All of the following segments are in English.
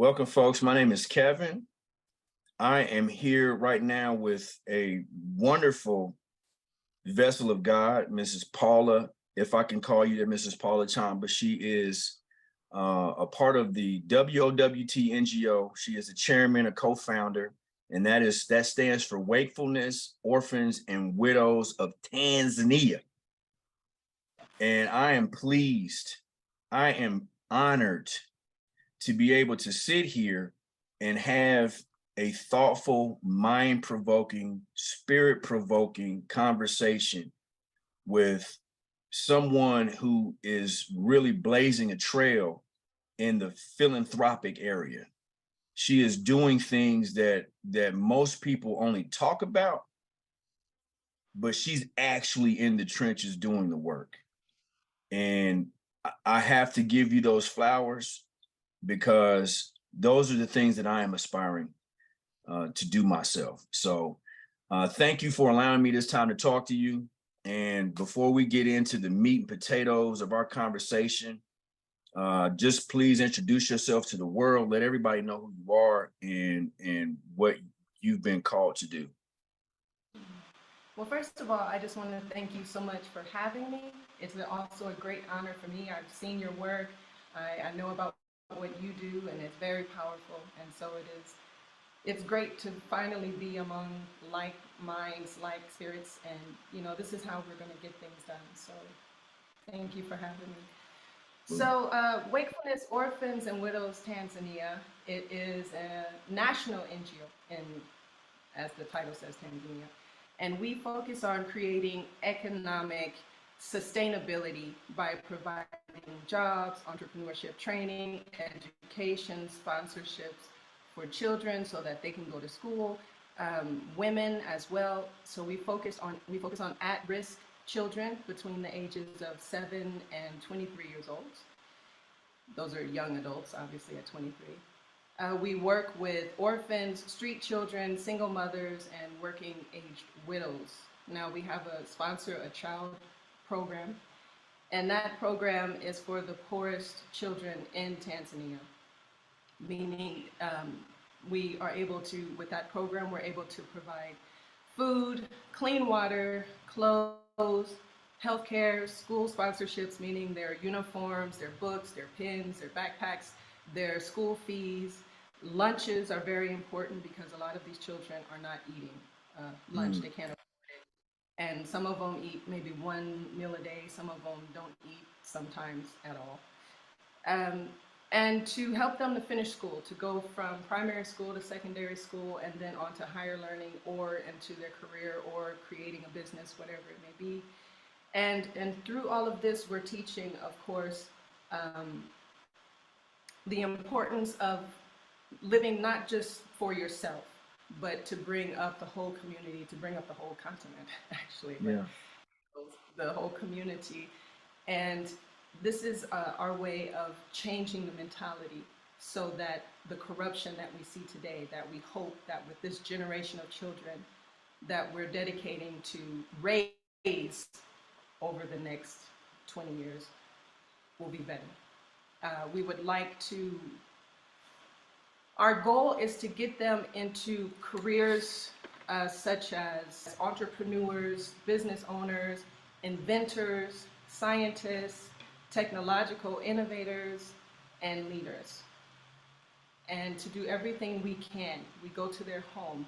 Welcome, folks. My name is Kevin. I am here right now with a wonderful vessel of God, Mrs. Paula, if I can call you that, Mrs. Paula Chomba. She is a part of the WOWT NGO. She is a chairman, a co-founder, and that stands for Wakefulness, Orphans, and Widows of Tanzania. And I am pleased, I am honored to be able to sit here and have a thoughtful, mind-provoking, spirit-provoking conversation with someone who is really blazing a trail in the philanthropic area. She is doing things that most people only talk about, but she's actually in the trenches doing the work. And I have to give you those flowers, because those are the things that I am aspiring to do myself. So thank you for allowing me this time to talk to you. And before we get into the meat and potatoes of our conversation, just please introduce yourself to the world. Let everybody know who you are and what you've been called to do. Well, first of all, I just want to thank you so much for having me. It's also a great honor for me. I've seen your work. I know about what you do, and it's very powerful. And so it's great to finally be among like minds, like spirits, and this is how we're going to get things done. So thank you for having me. So Wakefulness Orphans and Widows Tanzania, it is a national NGO, as the title says, Tanzania. And we focus on creating economic sustainability by providing jobs, entrepreneurship training, education, sponsorships for children so that they can go to school, women as well. So we focus on at-risk children between the ages of 7 and 23 years old. Those are young adults, obviously, at 23. We work with orphans, street children, single mothers, and working-aged widows. Now we have a child program, and that program is for the poorest children in Tanzania, meaning we are able to, with that program, we're able to provide food, clean water, clothes, healthcare, school sponsorships, meaning their uniforms, their books, their pens, their backpacks, their school fees. Lunches are very important because a lot of these children are not eating lunch. They can't afford it. And some of them eat maybe one meal a day. Some of them don't eat sometimes at all. And to help them to finish school, to go from primary school to secondary school and then on to higher learning or into their career or creating a business, whatever it may be. And through all of this, we're teaching, of course, the importance of living not just for yourself, but to bring up the whole community, to bring up the whole continent, actually, yeah. The whole community. And this is our way of changing the mentality so that the corruption that we see today, that we hope that with this generation of children that we're dedicating to raise over the next 20 years will be better. We would like to, our goal is to get them into careers such as entrepreneurs, business owners, inventors, scientists, technological innovators, and leaders. And to do everything we can, we go to their home.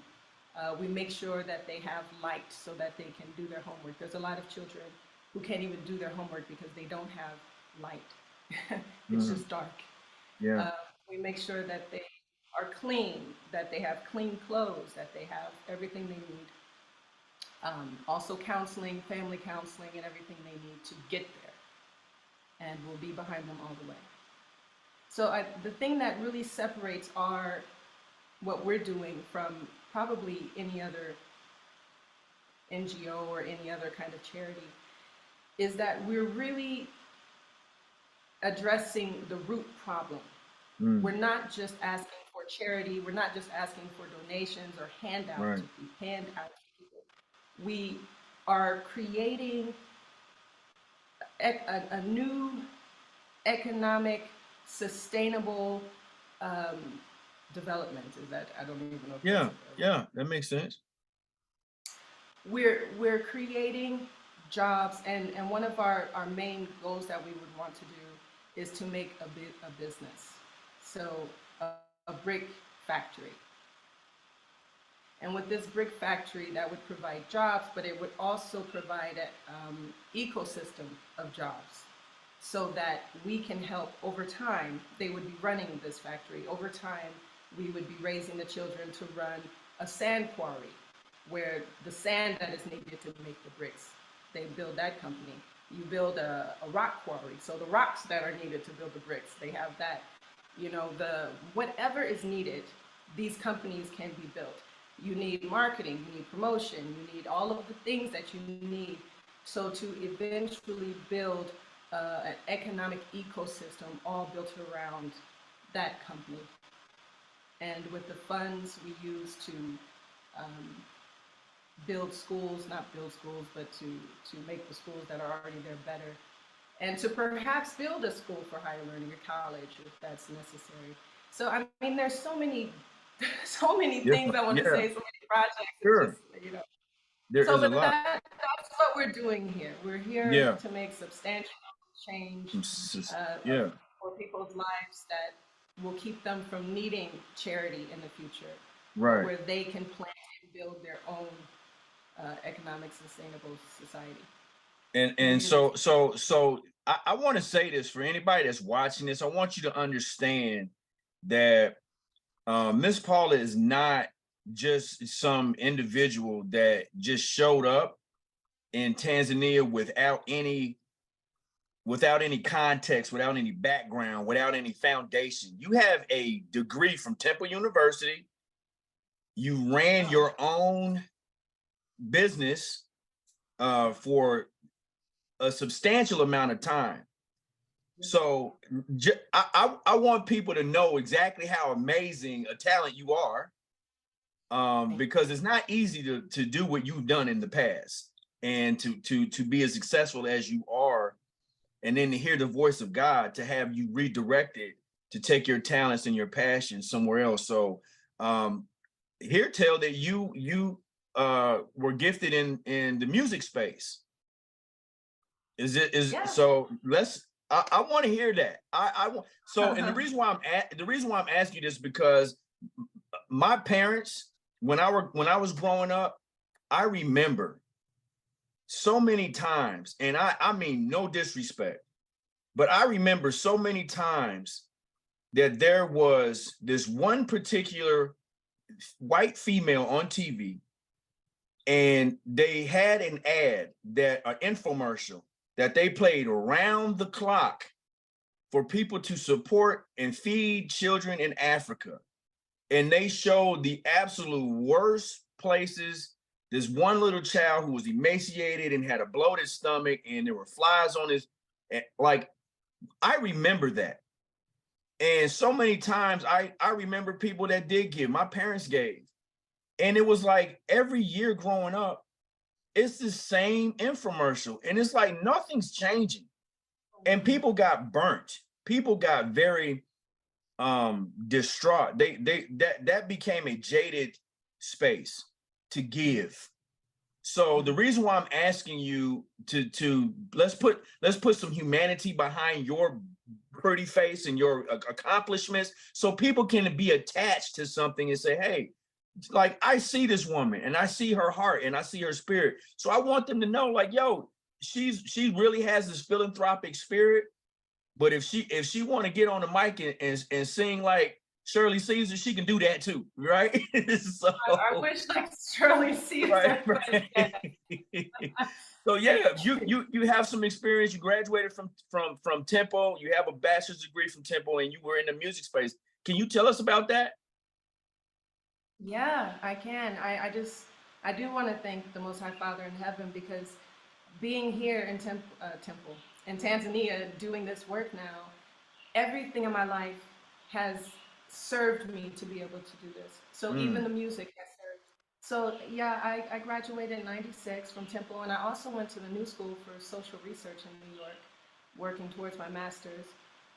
We make sure that they have light so that they can do their homework. There's a lot of children who can't even do their homework because they don't have light. It's just dark. Yeah. We make sure that they are clean, that they have clean clothes, that they have everything they need. Also counseling, family counseling, and everything they need to get there. And we'll be behind them all the way. So the thing that really separates what we're doing from probably any other NGO or any other kind of charity is that we're really addressing the root problem. We're not just asking for charity. We're not just asking for donations or handouts to people. We are creating a new economic, sustainable development. Is that, I don't even know if that's Yeah, a word. yeah, that makes sense. We're creating jobs, and one of our main goals that we would want to do is to make a business. So a brick factory. And with this brick factory, that would provide jobs, but it would also provide an ecosystem of jobs so that we can help over time. They would be running this factory. Over time, we would be raising the children to run a sand quarry where the sand that is needed to make the bricks, they build that company. You build a rock quarry. So the rocks that are needed to build the bricks, they have that. You know, the whatever is needed, these companies can be built. You need marketing, you need promotion, you need all of the things that you need. So to eventually build an economic ecosystem all built around that company. And with the funds we use to um, build schools, not build schools, but to make the schools that are already there better, and to perhaps build a school for higher learning, a college, if that's necessary. So I mean, there's so many, so many things I Different. want to Yeah, say, so many projects. It's sure. just, you know. There So, is a but lot. that's what we're doing here. We're here Yeah. to make substantial change Yeah. for people's lives that will keep them from needing charity in the future, Right. where they can plan and build their own economic sustainable society. And And we're I want to say this for anybody that's watching this. I want you to understand that Miss Paula is not just some individual that just showed up in Tanzania without any context, without any background, without any foundation. You have a degree from Temple University. You ran wow. your own business for a substantial amount of time. So I want people to know exactly how amazing a talent you are, Thank because it's not easy to do what you've done in the past and to be as successful as you are, and then to hear the voice of God to have you redirected to take your talents and your passion somewhere else. So here tell that you were gifted in the music space. Is it is Yeah. so let's I want to hear that. I want so and Uh-huh. the reason why I'm asking you this because my parents, when I was growing up, I remember so many times, and I mean no disrespect, but I remember so many times that there was this one particular white female on TV, and they had an ad, that an infomercial that they played around the clock for people to support and feed children in Africa. And they showed the absolute worst places. This one little child who was emaciated and had a bloated stomach, and there were flies on his, like, I remember that. And so many times I remember people that did give, my parents gave. And it was like every year growing up, it's the same infomercial. And it's like nothing's changing. And people got burnt. People got very distraught. That became a jaded space to give. So the reason why I'm asking you to let's put some humanity behind your pretty face and your accomplishments, so people can be attached to something and say, hey, like, I see this woman and I see her heart and I see her spirit. So I want them to know, like, yo, she really has this philanthropic spirit. But if she want to get on the mic and sing like Shirley Caesar, she can do that too, right? So I wish like Shirley right, Caesar, but yeah. right. So yeah, you have some experience. You graduated from Temple. You have a bachelor's degree from Temple, and you were in the music space. Can you tell us about that? Yeah, I can. I do want to thank the Most High Father in heaven because being here in Temple in Tanzania doing this work now, everything in my life has served me to be able to do this. So even Mm, the music has served. So yeah, I graduated in '96 from Temple, and I also went to the New School for Social Research in New York, working towards my master's.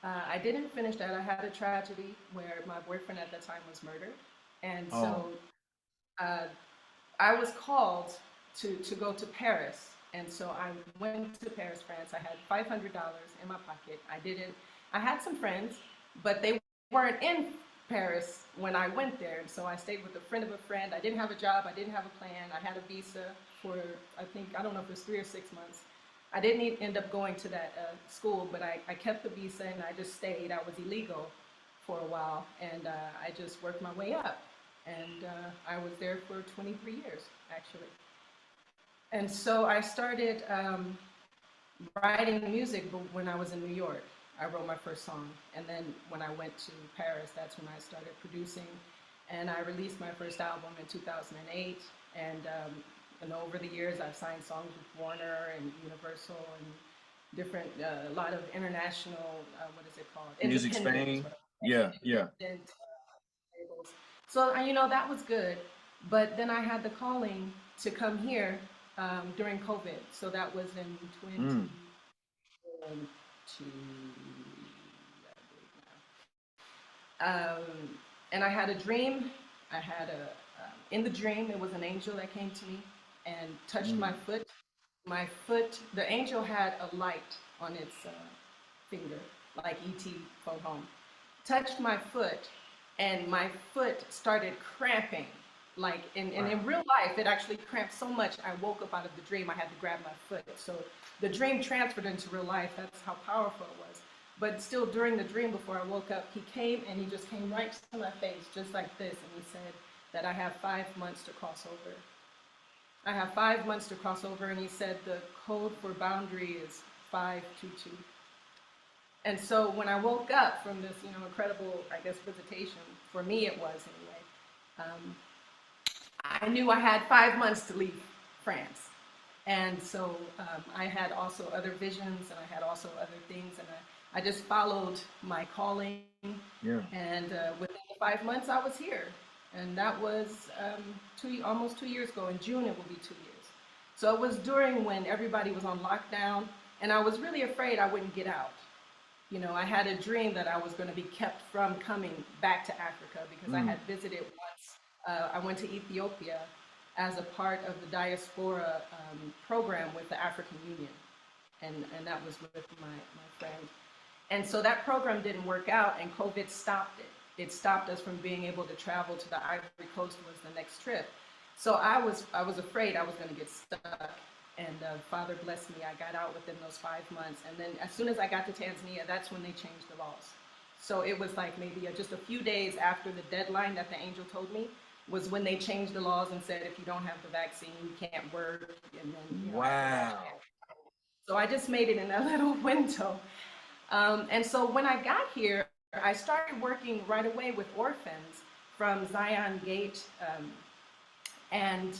I didn't finish that. I had a tragedy where my boyfriend at the time was murdered. And Oh, so uh, I was called to go to Paris. And so I went to Paris, France. I had $500 in my pocket. I had some friends, but they weren't in Paris when I went there. And so I stayed with a friend of a friend. I didn't have a job. I didn't have a plan. I had a visa for, I don't know if it was 3 or 6 months. I didn't end up going to that school, but I kept the visa and I just stayed. I was illegal for a while, and I just worked my way up. And I was there for 23 years, actually. And so I started writing music when I was in New York. I wrote my first song. And then when I went to Paris, that's when I started producing. And I released my first album in 2008. And over the years, I've signed songs with Warner and Universal and different, a lot of international, what is it called? Music Independent, Spain. Yeah, yeah. independent labels. So, that was good. But then I had the calling to come here during COVID. So that was in 2022, Mm. I believe now. And I had a dream. In the dream, it was an angel that came to me and touched my Mm. foot. My foot, the angel had a light on its finger, like E.T. phone home. Touched my foot, and my foot started cramping. Like Wow. in real life, it actually cramped so much. I woke up out of the dream. I had to grab my foot. So the dream transferred into real life. That's how powerful it was. But still, during the dream, before I woke up, he came and he just came right to my face, just like this, and he said that I have 5 months to cross over. I have 5 months to cross over, and he said the code for boundary is 522. And so when I woke up from this, incredible, I guess, visitation, for me it was anyway, I knew I had 5 months to leave France. And so I had also other visions, and I had also other things, and I just followed my calling. Yeah. And within the 5 months, I was here. And that was almost 2 years ago. In June, it will be 2 years. So it was during when everybody was on lockdown, and I was really afraid I wouldn't get out. I had a dream that I was going to be kept from coming back to Africa because I Mm. had visited once. I went to Ethiopia as a part of the diaspora program with the African Union, and that was with my friend. And so that program didn't work out, and COVID stopped it. It stopped us from being able to travel to the Ivory Coast was the next trip. So I was afraid I was going to get stuck. And Father blessed me. I got out within those 5 months. And then as soon as I got to Tanzania, that's when they changed the laws. So it was like maybe just a few days after the deadline that the angel told me was when they changed the laws and said, if you don't have the vaccine, you can't work. And then, after that, Wow. you can't. So I just made it in a little window. And so when I got here, I started working right away with orphans from Zion Gate. And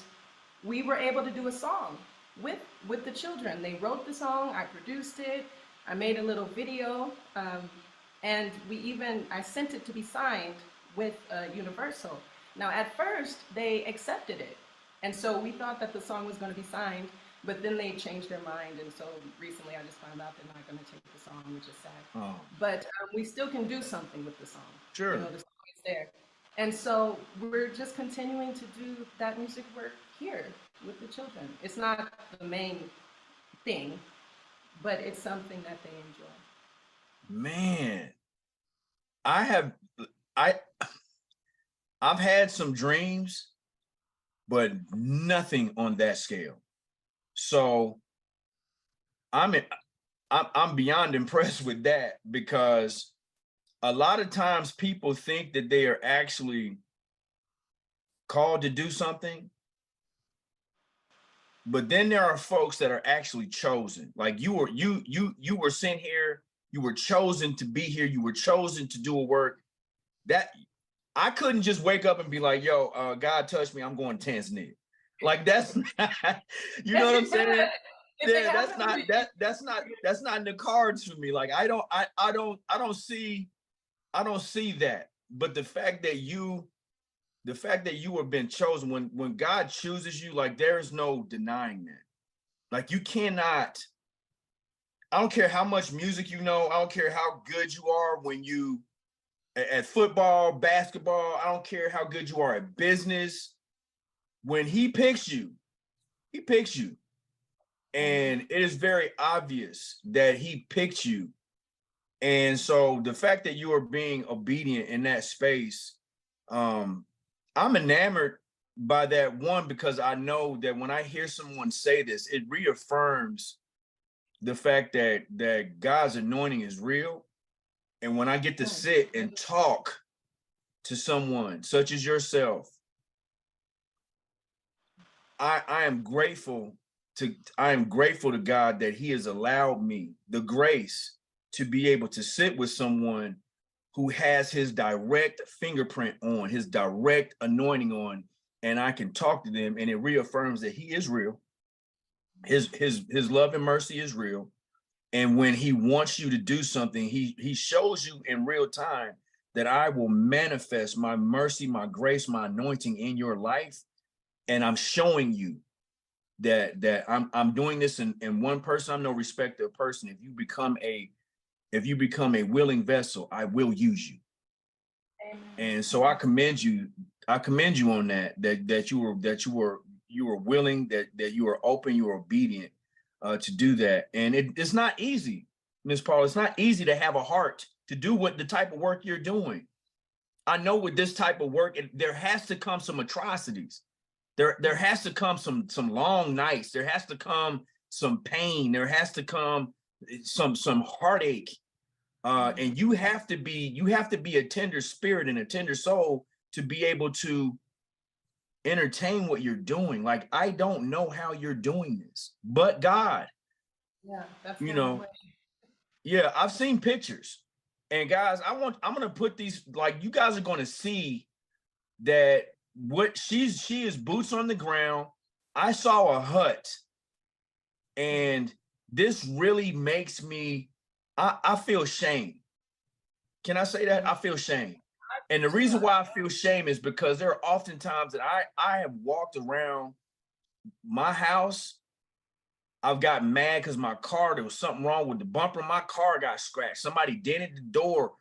we were able to do a song with the children. They wrote the song, I produced it, I made a little video, and I sent it to be signed with Universal. Now, at first, they accepted it. And so we thought that the song was going to be signed, but then they changed their mind. And so recently I just found out they're not going to take the song, which is sad. Oh, But we still can do something with the song. sure. The song is there. And so we're just continuing to do that music work here with the children. It's not the main thing, but it's something that they enjoy. Man, I have I I've had some dreams, but nothing on that scale. So I'm I'm beyond impressed with that because a lot of times people think that they are actually called to do something, but then there are folks that are actually chosen. Like you were sent here, you were chosen to be here, you were chosen to do a work that I couldn't just wake up and be like, yo, God touched me, I'm going to Tanzania. Like that's not, you know Yes, what I'm you could. saying? If it Yeah, that's happened not to you. that's not in the cards for me. Like I don't see that. But the fact that you have been chosen, when God chooses you, like there is no denying that. Like you cannot, I don't care how much music you know. I don't care how good you are when you at football, basketball. I don't care how good you are at business. When he picks you, he picks you. And it is very obvious that he picked you. And so the fact that you are being obedient in that space, I'm enamored by that, one, because I know that when I hear someone say this, it reaffirms the fact that God's anointing is real. And when I get to sit and talk to someone such as yourself, I am grateful to God that he has allowed me the grace to be able to sit with someone who has his direct fingerprint on, his direct anointing on, and I can talk to them, and it reaffirms that he is real. His love and mercy is real. And when he wants you to do something, he shows you in real time that I will manifest my mercy, my grace, my anointing in your life. And I'm showing you that I'm doing this in one person. I'm no respecter of person. If you become a willing vessel, I will use you. Amen. And so I commend you on that you were willing, that you were open, you were obedient to do that. And it's not easy, Ms. Paul. It's not easy to have a heart to do what the type of work you're doing. I know with this type of work, there has to come some atrocities. There has to come some long nights. There has to come some pain. There has to come some heartache. And you have to be a tender spirit and a tender soul to be able to entertain what you're doing. Like, I don't know how you're doing this, but God. Yeah, that's yeah, I've seen pictures. And guys, I'm gonna put these, like, you guys are gonna see that what she is boots on the ground. I saw a hut, and this really makes me, I feel shame. Can I say that? I feel shame. And the reason why I feel shame is because there are often times that I have walked around my house. I've got mad because my car, there was something wrong with the bumper. My car got scratched. Somebody dented the door.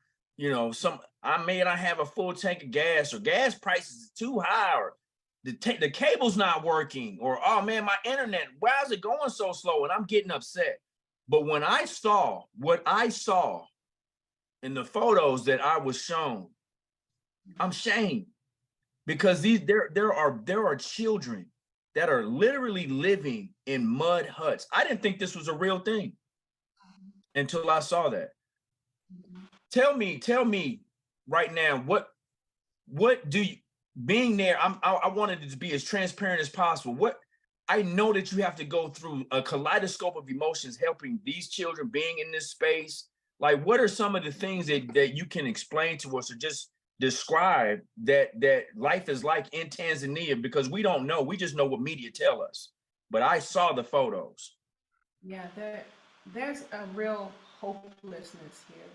I may not have a full tank of gas, or gas prices is too high, or the cable's not working, or, oh man, my internet, why is it going so slow? And I'm getting upset. But when I saw what I saw in the photos that I was shown, I'm shamed, because there are children that are literally living in mud huts. I didn't think this was a real thing until I saw that. Tell me right now, what do you, being there, I wanted it to be as transparent as possible. What, I know that you have to go through a kaleidoscope of emotions helping these children, being in this space. Like, what are some of the things that you can explain to us, or just describe that life is like in Tanzania? Because we don't know, we just know what media tell us. But I saw the photos. Yeah, there's a real hopelessness here.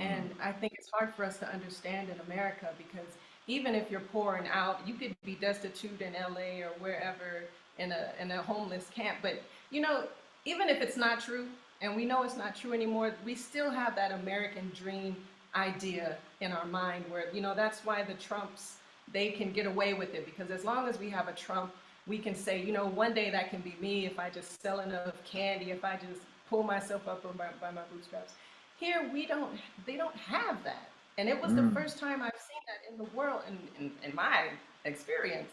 And I think it's hard for us to understand in America, because even if you're poor and out, you could be destitute in LA or wherever, in a homeless camp. But even if it's not true, and we know it's not true anymore, we still have that American dream idea in our mind, where that's why the Trumps, they can get away with it, because as long as we have a Trump, we can say, one day that can be me if I just sell enough candy, if I just pull myself up by my bootstraps. Here they don't have that. And it was the first time I've seen that in the world, in my experience,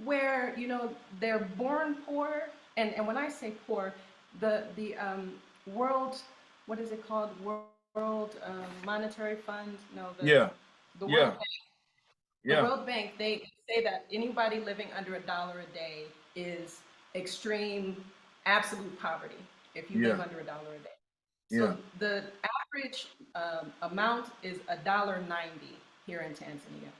where, they're born poor. And when I say poor, the world, what is it called? World Monetary Fund? No, the World Bank. The World Bank, they say that anybody living under $1 a day is extreme, absolute poverty if you live under $1 a day. So the average amount is $1.90 here in Tanzania.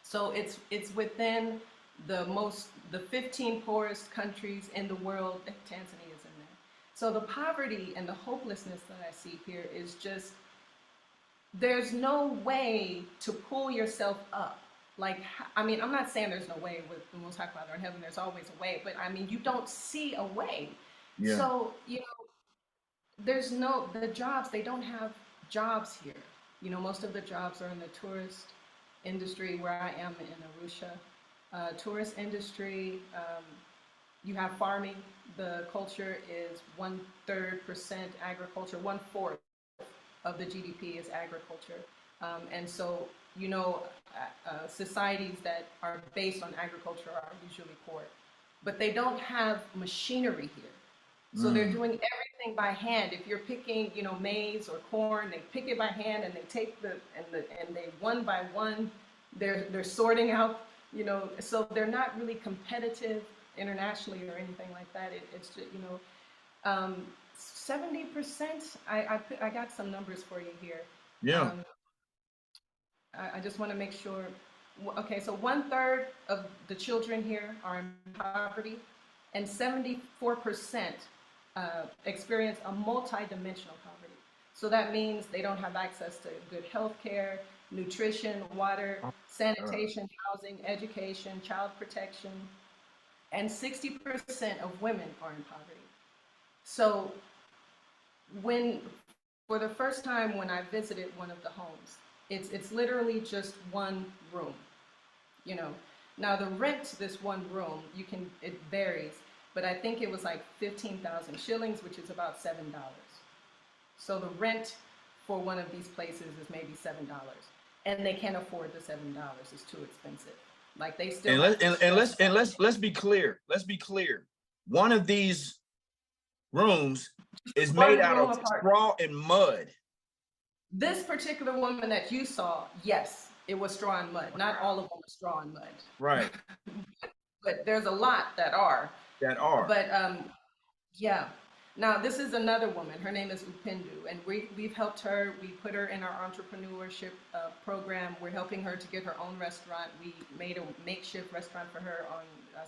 So it's within the 15 poorest countries in the world. Tanzania is in there. So the poverty and the hopelessness that I see here is just, there's no way to pull yourself up. Like, I mean, I'm not saying there's no way with the Most High Father in heaven. There's always a way, but I mean, you don't see a way. Yeah. So the jobs, they don't have jobs here. Most of the jobs are in the tourist industry where I am in Arusha. Tourist industry, you have farming. The culture is 1/3% agriculture, 1/4 of the GDP is agriculture. And so, societies that are based on agriculture are usually poor, but they don't have machinery here. So they're doing everything by hand. If you're picking, maize or corn, they pick it by hand and they take and they one by one, they're sorting out, so they're not really competitive internationally or anything like that. It's just, 70%. I got some numbers for you here. Yeah. I just want to make sure. Okay, so 1/3 of the children here are in poverty, and 74% experience a multidimensional poverty. So that means they don't have access to good health care, nutrition, water, sanitation, housing, education, child protection, and 60% of women are in poverty. So for the first time when I visited one of the homes, it's literally just one room, Now the rent to this one room, it varies, but I think it was like 15,000 shillings, which is about $7. So the rent for one of these places is maybe $7, and they can't afford the $7. It's too expensive. Like they still. Let's be clear. Let's be clear. One of these rooms is made out of straw and mud. This particular woman that you saw, yes, it was straw and mud. Not all of them are straw and mud. Right. But there's a lot that are. But yeah. Now this is another woman. Her name is Upindu, and we've helped her. We put her in our entrepreneurship program. We're helping her to get her own restaurant. We made a makeshift restaurant for her on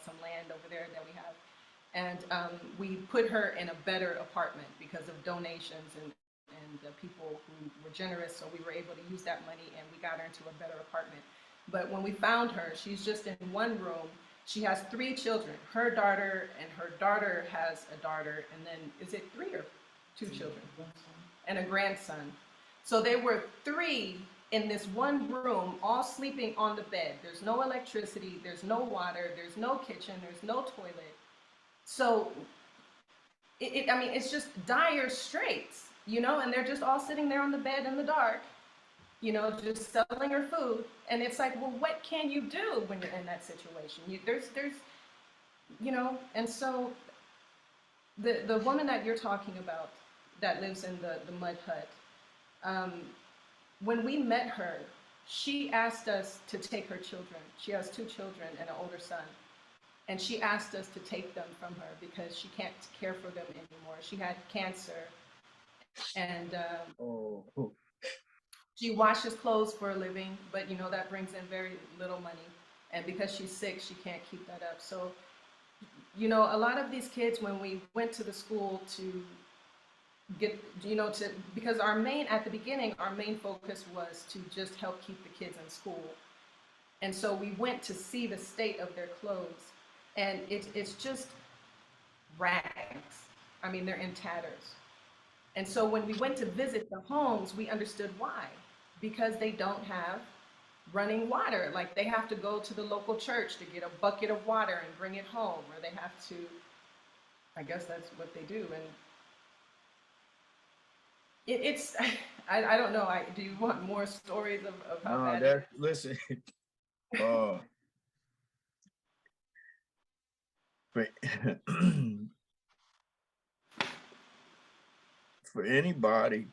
some land over there that we have, and we put her in a better apartment because of donations and people who were generous. So we were able to use that money, and we got her into a better apartment. But when we found her, she's just in one room. She has 3 children, her daughter, and her daughter has a daughter, and then is it 3 or 2 children? And a grandson. So they were 3 in this one room, all sleeping on the bed. There's no electricity, there's no water, there's no kitchen, there's no toilet. So, it's just dire straits, and they're just all sitting there on the bed in the dark, just selling her food. And it's like, well, what can you do when you're in that situation? And so the woman that you're talking about that lives in the mud hut, when we met her, she asked us to take her children. She has 2 children and an older son. And she asked us to take them from her because she can't care for them anymore. She had cancer, and she washes clothes for a living, but that brings in very little money. And because she's sick, she can't keep that up. So, a lot of these kids, when we went to the school to get, because at the beginning, our main focus was to just help keep the kids in school. And so we went to see the state of their clothes, and it's just rags. I mean, they're in tatters. And so when we went to visit the homes, we understood why. Because they don't have running water. Like they have to go to the local church to get a bucket of water and bring it home, or they have to, I guess that's what they do. And it's, I don't know. Do you want more stories of how bad it is? Listen, for anybody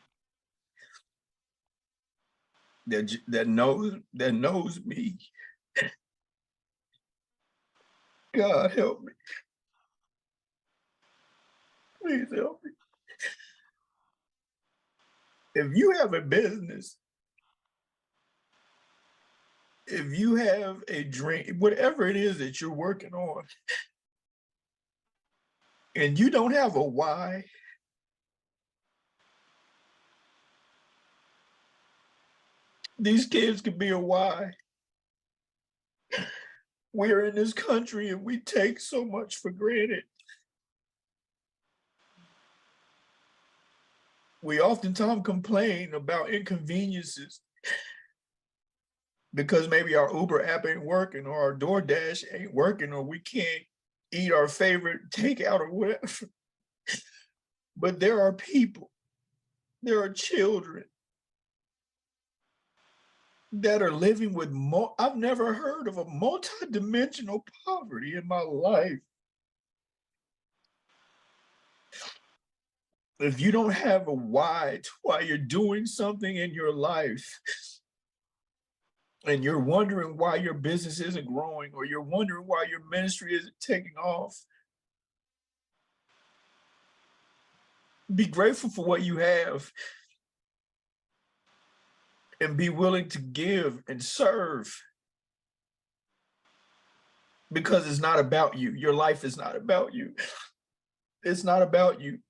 that knows me, God help me. Please help me. If you have a business, if you have a dream, whatever it is that you're working on, and you don't have a why, these kids could be a why. We're in this country and we take so much for granted. We oftentimes complain about inconveniences because maybe our Uber app ain't working or our DoorDash ain't working or we can't eat our favorite takeout or whatever. But there are people, there are children that are living with I've never heard of a multi-dimensional poverty in my life. If you don't have a why to why you're doing something in your life, and you're wondering why your business isn't growing, or you're wondering why your ministry isn't taking off, be grateful for what you have and be willing to give and serve, because it's not about you. Your life is not about you. It's not about you.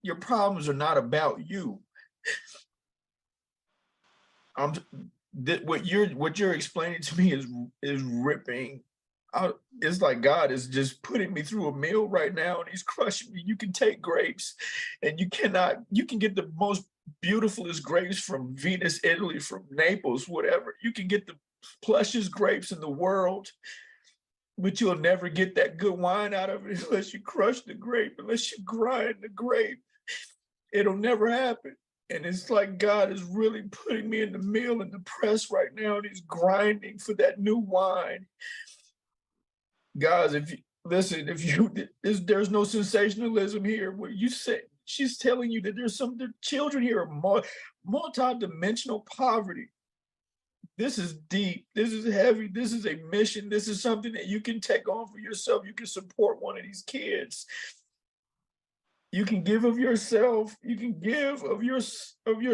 Your problems are not about you. What you're explaining to me is ripping out. It's like God is just putting me through a meal right now and he's crushing me. You can take grapes and you can get the most beautifulest grapes from Venice, Italy, from Naples, whatever. You can get the plushest grapes in the world, but you'll never get that good wine out of it unless you crush the grape, unless you grind the grape. It'll never happen. And it's like God is really putting me in the mill and the press right now, and he's grinding for that new wine. Guys, if you listen, there's no sensationalism here. What you say, she's telling you that the children here are multi-dimensional poverty. This is deep. This is heavy. This is a mission. This is something that you can take on for yourself. You can support one of these kids. You can give of yourself. You can give of your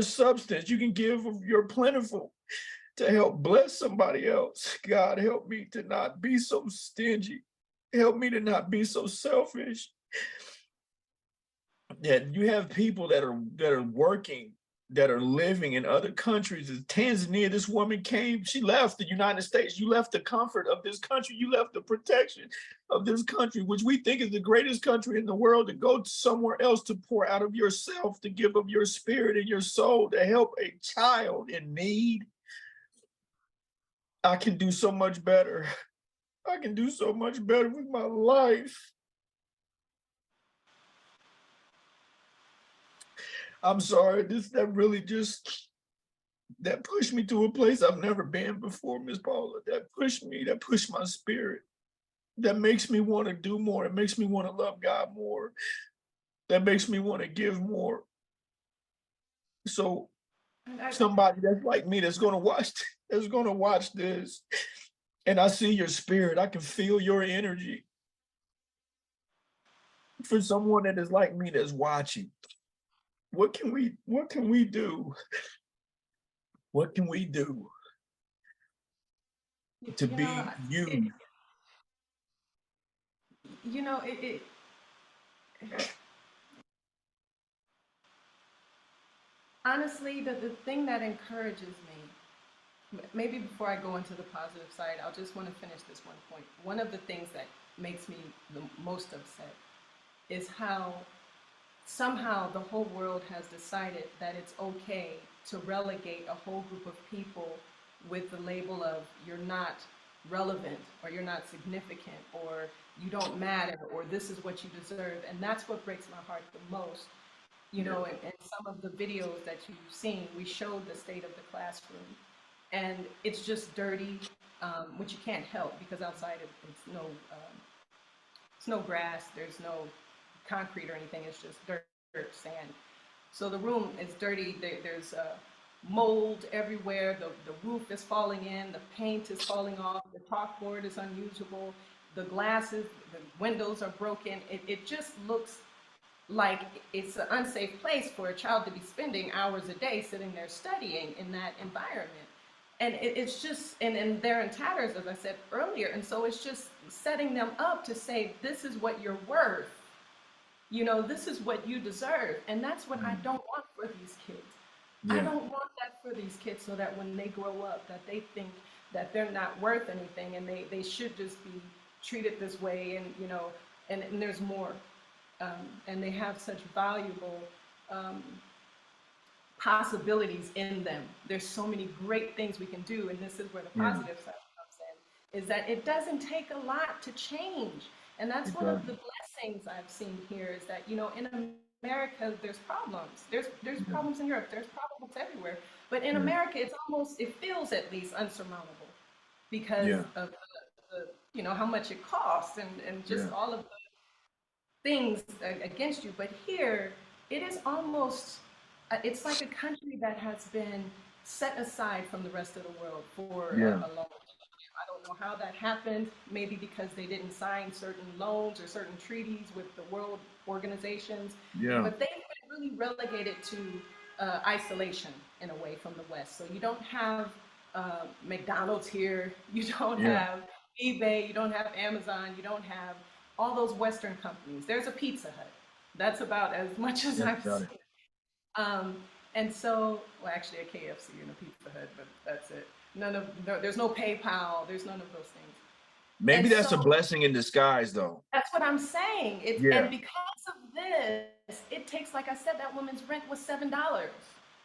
substance. You can give of your plentiful to help bless somebody else. God, help me to not be so stingy. Help me to not be so selfish. That you have people that are working, that are living in other countries. In Tanzania, this woman came, she left the United States. You left the comfort of this country. You left the protection of this country, which we think is the greatest country in the world, to go somewhere else to pour out of yourself, to give of your spirit and your soul, to help a child in need. I can do so much better. I can do so much better with my life. I'm sorry, that pushed me to a place I've never been before, Miss Paula. That pushed my spirit. That makes me want to do more. It makes me want to love God more. That makes me want to give more. So somebody that's like me that's gonna watch this, and I see your spirit, I can feel your energy. For someone that is like me that's watching, what can we do? What can we do to be you? Honestly, the thing that encourages me, maybe before I go into the positive side, I'll just want to finish this one point. One of the things that makes me the most upset is how somehow the whole world has decided that it's okay to relegate a whole group of people with the label of you're not relevant, or you're not significant, or you don't matter, or this is what you deserve. And that's what breaks my heart the most. In some of the videos that you've seen, we showed the state of the classroom, and it's just dirty, which you can't help because outside it's no grass, there's no concrete or anything. It's just dirt, sand. So the room is dirty. There's mold everywhere. The roof is falling in. The paint is falling off. The chalkboard is unusable. The glasses, the windows are broken. It just looks like it's an unsafe place for a child to be spending hours a day sitting there studying in that environment. And it's just, and they're in tatters, as I said earlier. And so it's just setting them up to say, this is what you're worth. This is what you deserve. And that's what I don't want for these kids. Yeah. I don't want that for these kids, so that when they grow up, that they think that they're not worth anything and they should just be treated this way. And there's more. And they have such valuable possibilities in them. There's so many great things we can do, and this is where the positive side comes in, is that it doesn't take a lot to change. And that's one of the blessings I've seen here is that, in America, there's problems. There's problems in Europe, there's problems everywhere. But in America, it feels at least unsurmountable because of how much it costs and just all of the things against you. But here, it is almost, it's like a country that has been set aside from the rest of the world for a long time. I don't know how that happened. Maybe because they didn't sign certain loans or certain treaties with the world organizations. But they've been really relegated to isolation in a way from the West. So you don't have McDonald's here. You don't have eBay. You don't have Amazon. You don't have all those Western companies. There's a Pizza Hut. That's about as much as I've seen. And so, well, actually a KFC and a Pizza Hut, but that's it. There's no PayPal. There's none of those things. Maybe that's a blessing in disguise, though. That's what I'm saying. And because of this, it takes, like I said, that woman's rent was $7.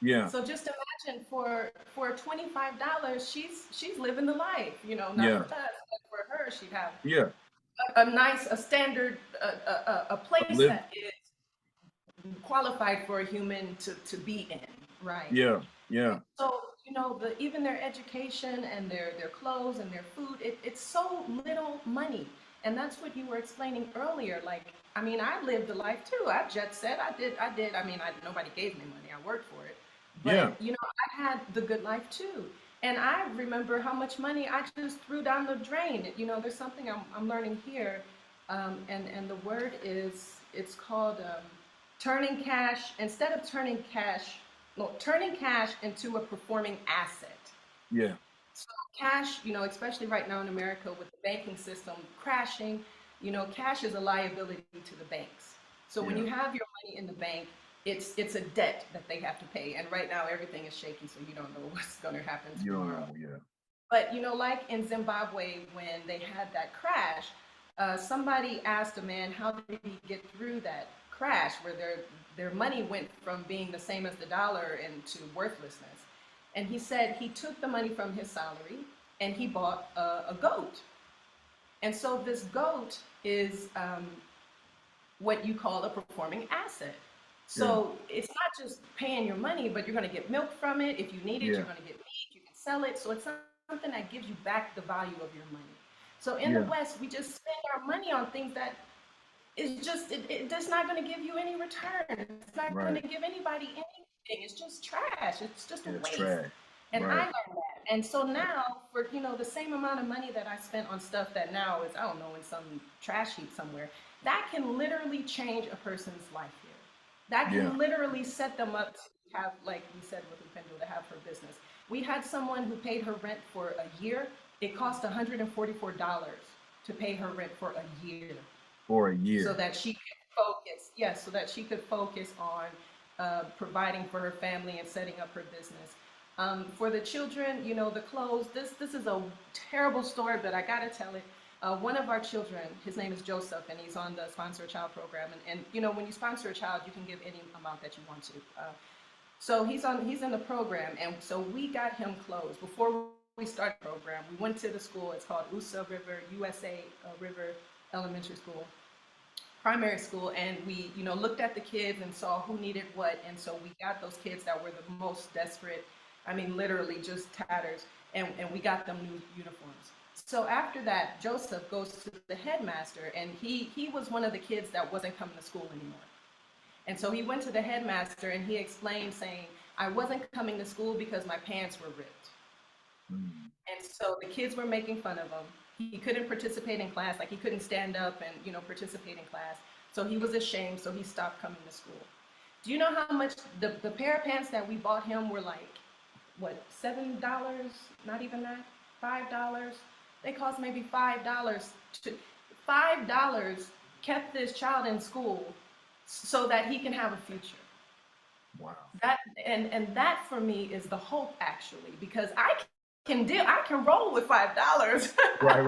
Yeah. So just imagine for $25, she's living the life. Not for us, but for her, she'd have a standard place that is qualified for a human to be in, right? So even their education and their clothes and their food, it's so little money. And that's what you were explaining earlier. Like, I mean, I lived a life too. I jet set. I did. I mean, nobody gave me money. I worked for it. But I had the good life too. And I remember how much money I just threw down the drain. There's something I'm learning here, and the word it's called turning cash into a performing asset. So cash, especially right now in America with the banking system crashing, cash is a liability to the banks. So when you have your money in the bank, it's a debt that they have to pay. And right now everything is shaky, so you don't know what's going to happen tomorrow. But like in Zimbabwe when they had that crash, somebody asked a man how did he get through that crash where their money went from being the same as the dollar into worthlessness. And he said he took the money from his salary and he bought a goat. And so this goat is what you call a performing asset. So it's not just paying your money, but you're going to get milk from it. If you need it, you're going to get meat, you can sell it. So it's something that gives you back the value of your money. So in the West, we just spend our money on things that is just, it's not going to give you any return. It's not going to give anybody anything. It's just trash. It's just a waste. Trash. And I learned that. And so now for, the same amount of money that I spent on stuff that now is, I don't know, in some trash heap somewhere, that can literally change a person's life here. That can literally set them up to have, like we said with Upendo, to have her business. We had someone who paid her rent for a year. It cost $144 to pay her rent for a year. For a year. So that she could focus, on providing for her family and setting up her business. For the children, the clothes, this is a terrible story, but I gotta tell it. One of our children, his name is Joseph, and he's on the Sponsor a Child program. And when you sponsor a child, you can give any amount that you want to. So he's in the program, and so we got him clothes. Before we started the program, we went to the school. It's called USA River Elementary School, primary school, and we looked at the kids and saw who needed what, and so we got those kids that were the most desperate. I mean, literally just tatters, and we got them new uniforms. So after that, Joseph goes to the headmaster, and he was one of the kids that wasn't coming to school anymore. And so he went to the headmaster and he explained, saying, I wasn't coming to school because my pants were ripped. And so the kids were making fun of him. He couldn't participate in class, like he couldn't stand up and participate in class. So he was ashamed, so he stopped coming to school. Do you know how much the pair of pants that we bought him were like, what, $7? Not even that? $5? They cost maybe $5. $5 kept this child in school so that he can have a future. Wow. That and that for me is the hope, actually, because I can roll with $5. Right.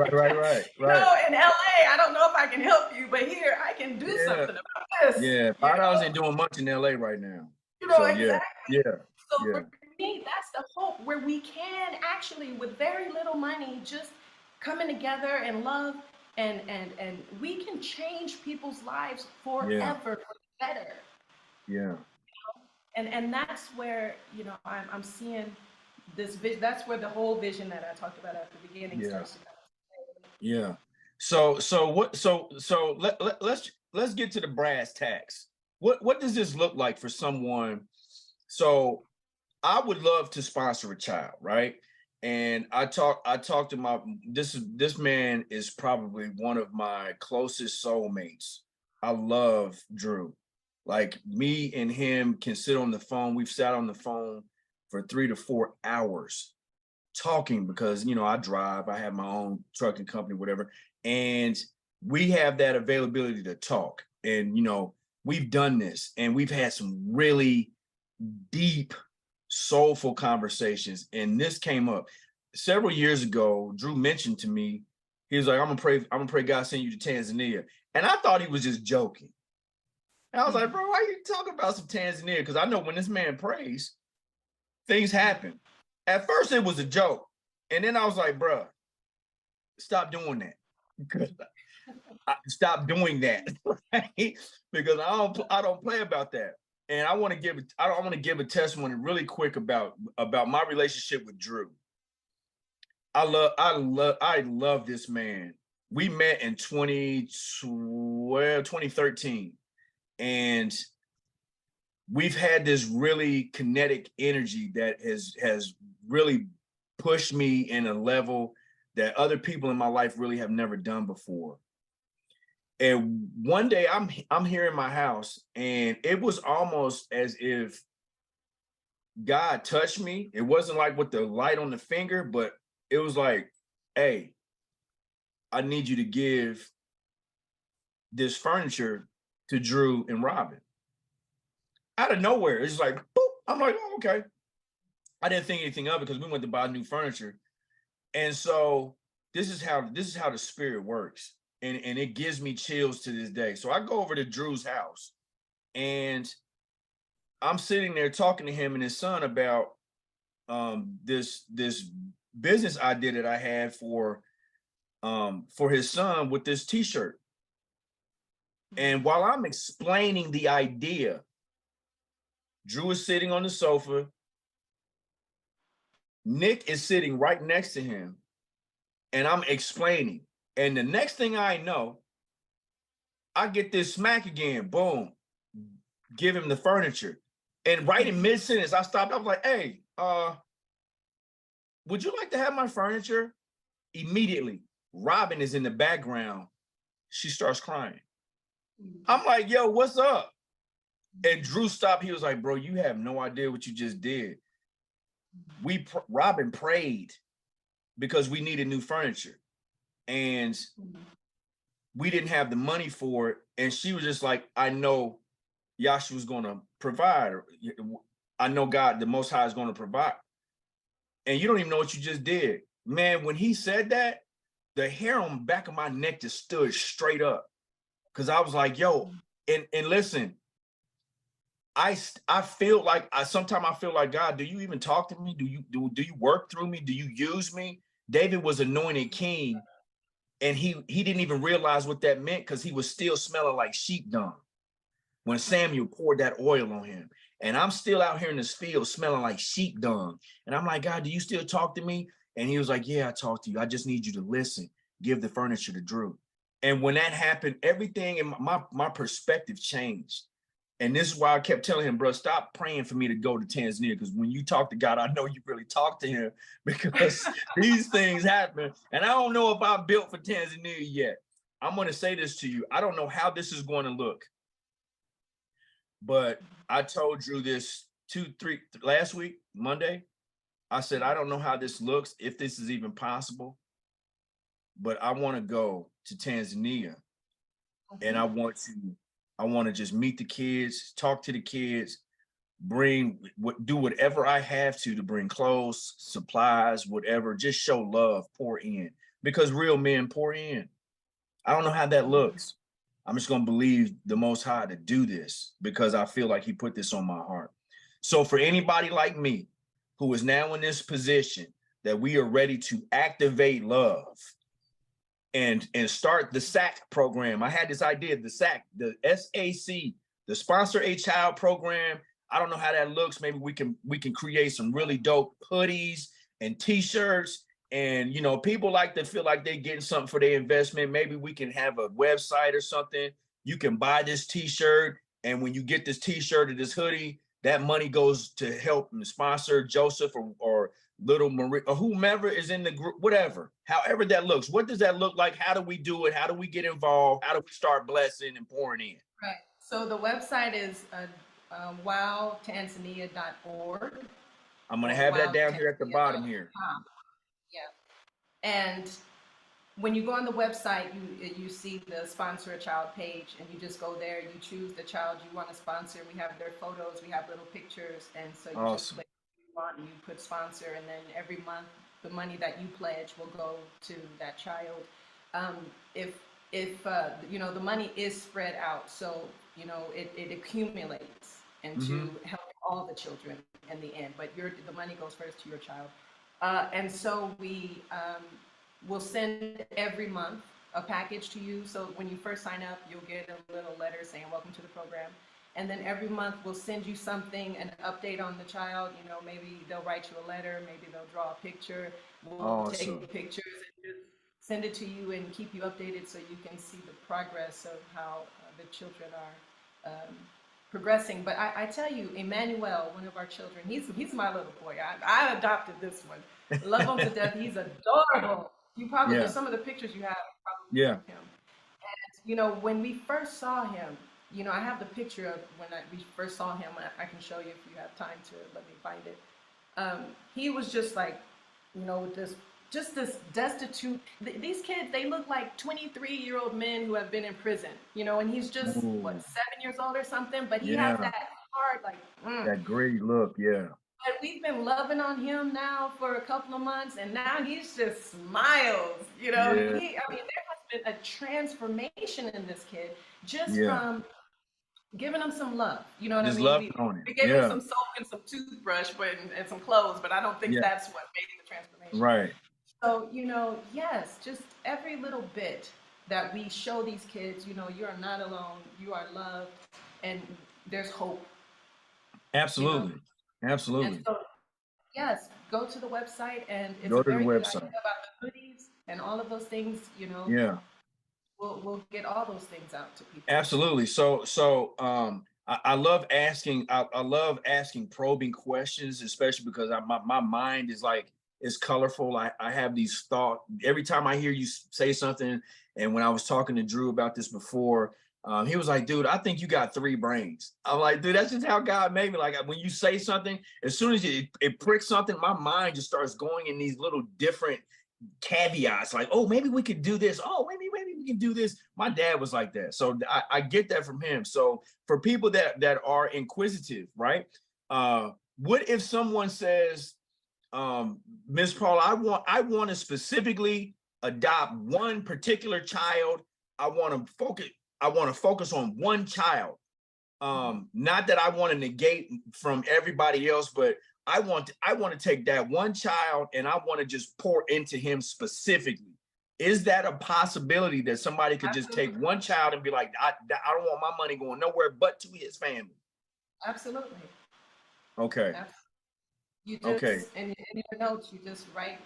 In LA, I don't know if I can help you, but here I can do something about this. Yeah, $5 ain't doing much in LA right now. Exactly. Yeah. So Yeah. for me, that's the hope where we can actually, with very little money, just coming together and love and we can change people's lives Yeah. forever for the better. Yeah. And that's where, I'm seeing this vision. That's where the whole vision that I talked about at the beginning Yeah. starts to come. Yeah. So let's get to the brass tacks. What does this look like for someone? So I would love to sponsor a child, right? And I talked to this man is probably one of my closest soulmates. I love Drew. Like, me and him can sit on the phone. We've sat on the phone for 3 to 4 hours talking because, I drive, I have my own trucking company, whatever. And we have that availability to talk. And, we've done this and we've had some really deep, soulful conversations. And this came up several years ago. Drew mentioned to me, he was like, I'm gonna pray God send you to Tanzania. And I thought he was just joking. And I was like, bro, why are you talking about some Tanzania? Because I know when this man prays, things happen. At first it was a joke. And then I was like, bro, stop doing that. Stop doing that. Right? Because I don't play about that. And I want to give a testimony really quick about my relationship with Drew. I love this man. We met in 2013, and we've had this really kinetic energy that has really pushed me in a level that other people in my life really have never done before. And one day I'm here in my house, and it was almost as if God touched me. It wasn't like with the light on the finger, but it was like, hey, I need you to give this furniture to Drew and Robin. Out of nowhere, it's like, boop. I'm like, oh, okay. I didn't think anything of it because we went to buy new furniture. And so this is how the spirit works. And it gives me chills to this day. So I go over to Drew's house, and I'm sitting there talking to him and his son about this business idea that I had for his son with this t-shirt. And while I'm explaining the idea, Drew is sitting on the sofa. Nick is sitting right next to him, and I'm explaining. And the next thing I know, I get this smack again. Boom. Give him the furniture. And right in mid-sentence, I stopped. I was like, hey, would you like to have my furniture? Immediately, Robin is in the background. She starts crying. I'm like, yo, what's up? And Drew stopped. He was like, bro, you have no idea what you just did. Robin prayed because we needed new furniture, and we didn't have the money for it. And she was just like, I know Yashayah was going to provide. I know God, the Most High, is going to provide. And you don't even know what you just did. Man, when he said that, the hair on the back of my neck just stood straight up. Because I was like, yo, and listen, I feel like sometimes I feel like, God, do you even talk to me? Do you work through me? Do you use me? David was anointed king, and he didn't even realize what that meant because he was still smelling like sheep dung when Samuel poured that oil on him. And I'm still out here in this field smelling like sheep dung. And I'm like, God, do you still talk to me? And he was like, yeah, I talk to you. I just need you to listen. Give the furniture to Drew. And when that happened, everything in my perspective changed. And this is why I kept telling him, bro, stop praying for me to go to Tanzania, because when you talk to God, I know you really talk to him, because these things happen. And I don't know if I'm built for Tanzania yet. I'm going to say this to you. I don't know how this is going to look. But I told Drew this last week, Monday. I said, I don't know how this looks, if this is even possible, but I want to go to Tanzania. And I want to just meet the kids, talk to the kids, do whatever I have to bring clothes, supplies, whatever, just show love, pour in, because real men pour in. I don't know how that looks. I'm just going to believe the Most High to do this, because I feel like he put this on my heart. So for anybody like me who is now in this position that we are ready to activate love and start the SAC program. I had this idea, the SAC, the SAC, the Sponsor a Child program. I don't know how that looks. Maybe we can create some really dope hoodies and t-shirts. And you know, people like to feel like they're getting something for their investment. Maybe we can have a website or something. You can buy this t-shirt, and when you get this t-shirt or this hoodie, that money goes to help and sponsor Joseph or little Marie or whomever is in the group, whatever, however that looks. What does that look like? How do we do it? How do we get involved? How do we start blessing and pouring in? Right. So the website is wowtanzania.org I'm going or to have that down here at the bottom wowtanzania.com. here. Yeah. And when you go on the website, you see the Sponsor a Child page, and you just go there, you choose the child you want to sponsor. We have their photos, we have little pictures, and so you just click what you want and you put sponsor, and then every month the money that you pledge will go to that child. If you know, the money is spread out, so you know it accumulates and to help all the children in the end, but the money goes first to your child. And so we will send every month a package to you. So when you first sign up, you'll get a little letter saying welcome to the program. And then every month we'll send you something, an update on the child. You know, maybe they'll write you a letter, maybe they'll draw a picture. We'll take pictures and just send it to you and keep you updated so you can see the progress of how the children are progressing. But I tell you, Emmanuel, one of our children, he's my little boy. I adopted this one. Love him to death. He's adorable. You probably, some of the pictures you have probably of him. And, you know, when we first saw him, you know, I have the picture of when we first saw him. I can show you if you have time to let me find it. He was just like, you know, this destitute, these kids, they look like 23-year-old men who have been in prison, you know, and he's just, what, 7 years old or something, but he has that hard, like, that great look, But we've been loving on him now for a couple of months, and now he's just smiles, you know. I mean, there has been a transformation in this kid just from giving him some love, you know what just I mean? We gave him some soap and some toothbrush and some clothes, but I don't think that's what made the transformation. Right. So, you know, yes, just every little bit that we show these kids, you know, you are not alone, you are loved, and there's hope. Absolutely. You know? Absolutely. And so, yes, go to the website, and it's go a very good website. idea about the hoodies and all of those things, you know. Yeah. We'll get all those things out to people. Absolutely. So I love asking I love asking probing questions, especially because my mind is like, it's colorful. I have these thoughts every time I hear you say something. And when I was talking to Drew about this before, he was like, dude, I think you got 3 brains. I'm like, dude, that's just how God made me. Like when you say something, as soon as it pricks something, my mind just starts going in these little different caveats, like, oh, maybe we could do this. Oh, maybe we can do this. My dad was like that. So I get that from him. So for people that are inquisitive, right? What if someone says, Ms. Paula, I want to specifically adopt one particular child. I want to focus on one child. Not that I want to negate from everybody else, but I want to take that one child and I want to just pour into him specifically. Is that a possibility that somebody could just take one child and be like, I don't want my money going nowhere but to his family? Absolutely. Okay. You just, in your notes, you just write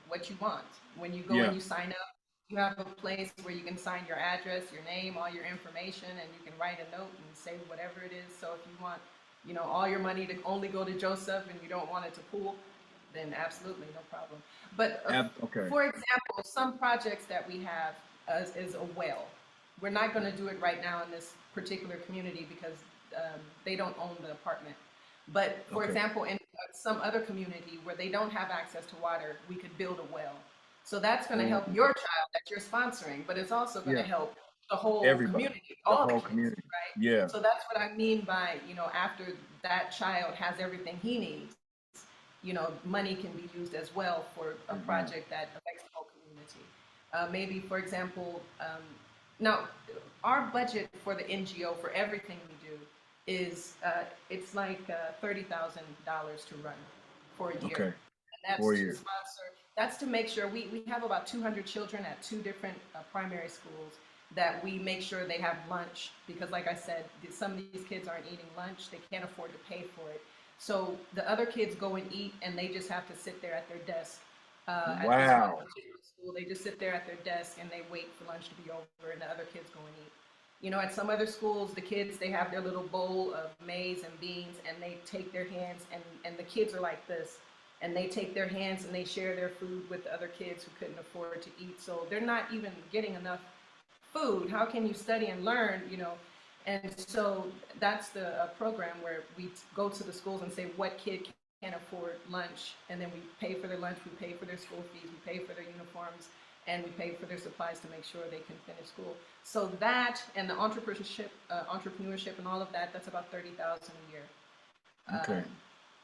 what you want. When you go and you sign up, you have a place where you can sign your address, your name, all your information, and you can write a note and say whatever it is. So if you want, you know, all your money to only go to Joseph and you don't want it to pool, then absolutely no problem. But for example, some projects that we have is a well. We're not going to do it right now in this particular community because they don't own the apartment. But for example, in some other community where they don't have access to water, we could build a well. So that's going to help your child that you're sponsoring, but it's also going to help the whole community, all the kids, community, right? Yeah. So that's what I mean by, you know, after that child has everything he needs, you know, money can be used as well for a project that affects the whole community. Maybe, for example, now our budget for the NGO for everything we do is it's like $30,000 to run for a year. Okay. And that's 4 to years. sponsor, that's to make sure we have about 200 children at two different primary schools that we make sure they have lunch because like I said, some of these kids aren't eating lunch. They can't afford to pay for it. So the other kids go and eat and they just have to sit there at their desk. At this one Wow. particular school, they just sit there at their desk and they wait for lunch to be over and the other kids go and eat. You know, at some other schools, the kids, they have their little bowl of maize and beans and they take their hands and the kids are like this. And they take their hands and they share their food with the other kids who couldn't afford to eat. So they're not even getting enough food. How can you study and learn, you know? And so that's the program where we go to the schools and say what kid can afford lunch. And then we pay for their lunch, we pay for their school fees, we pay for their uniforms, and we pay for their supplies to make sure they can finish school. So that and the entrepreneurship and all of that, that's about $30,000 a year. Okay.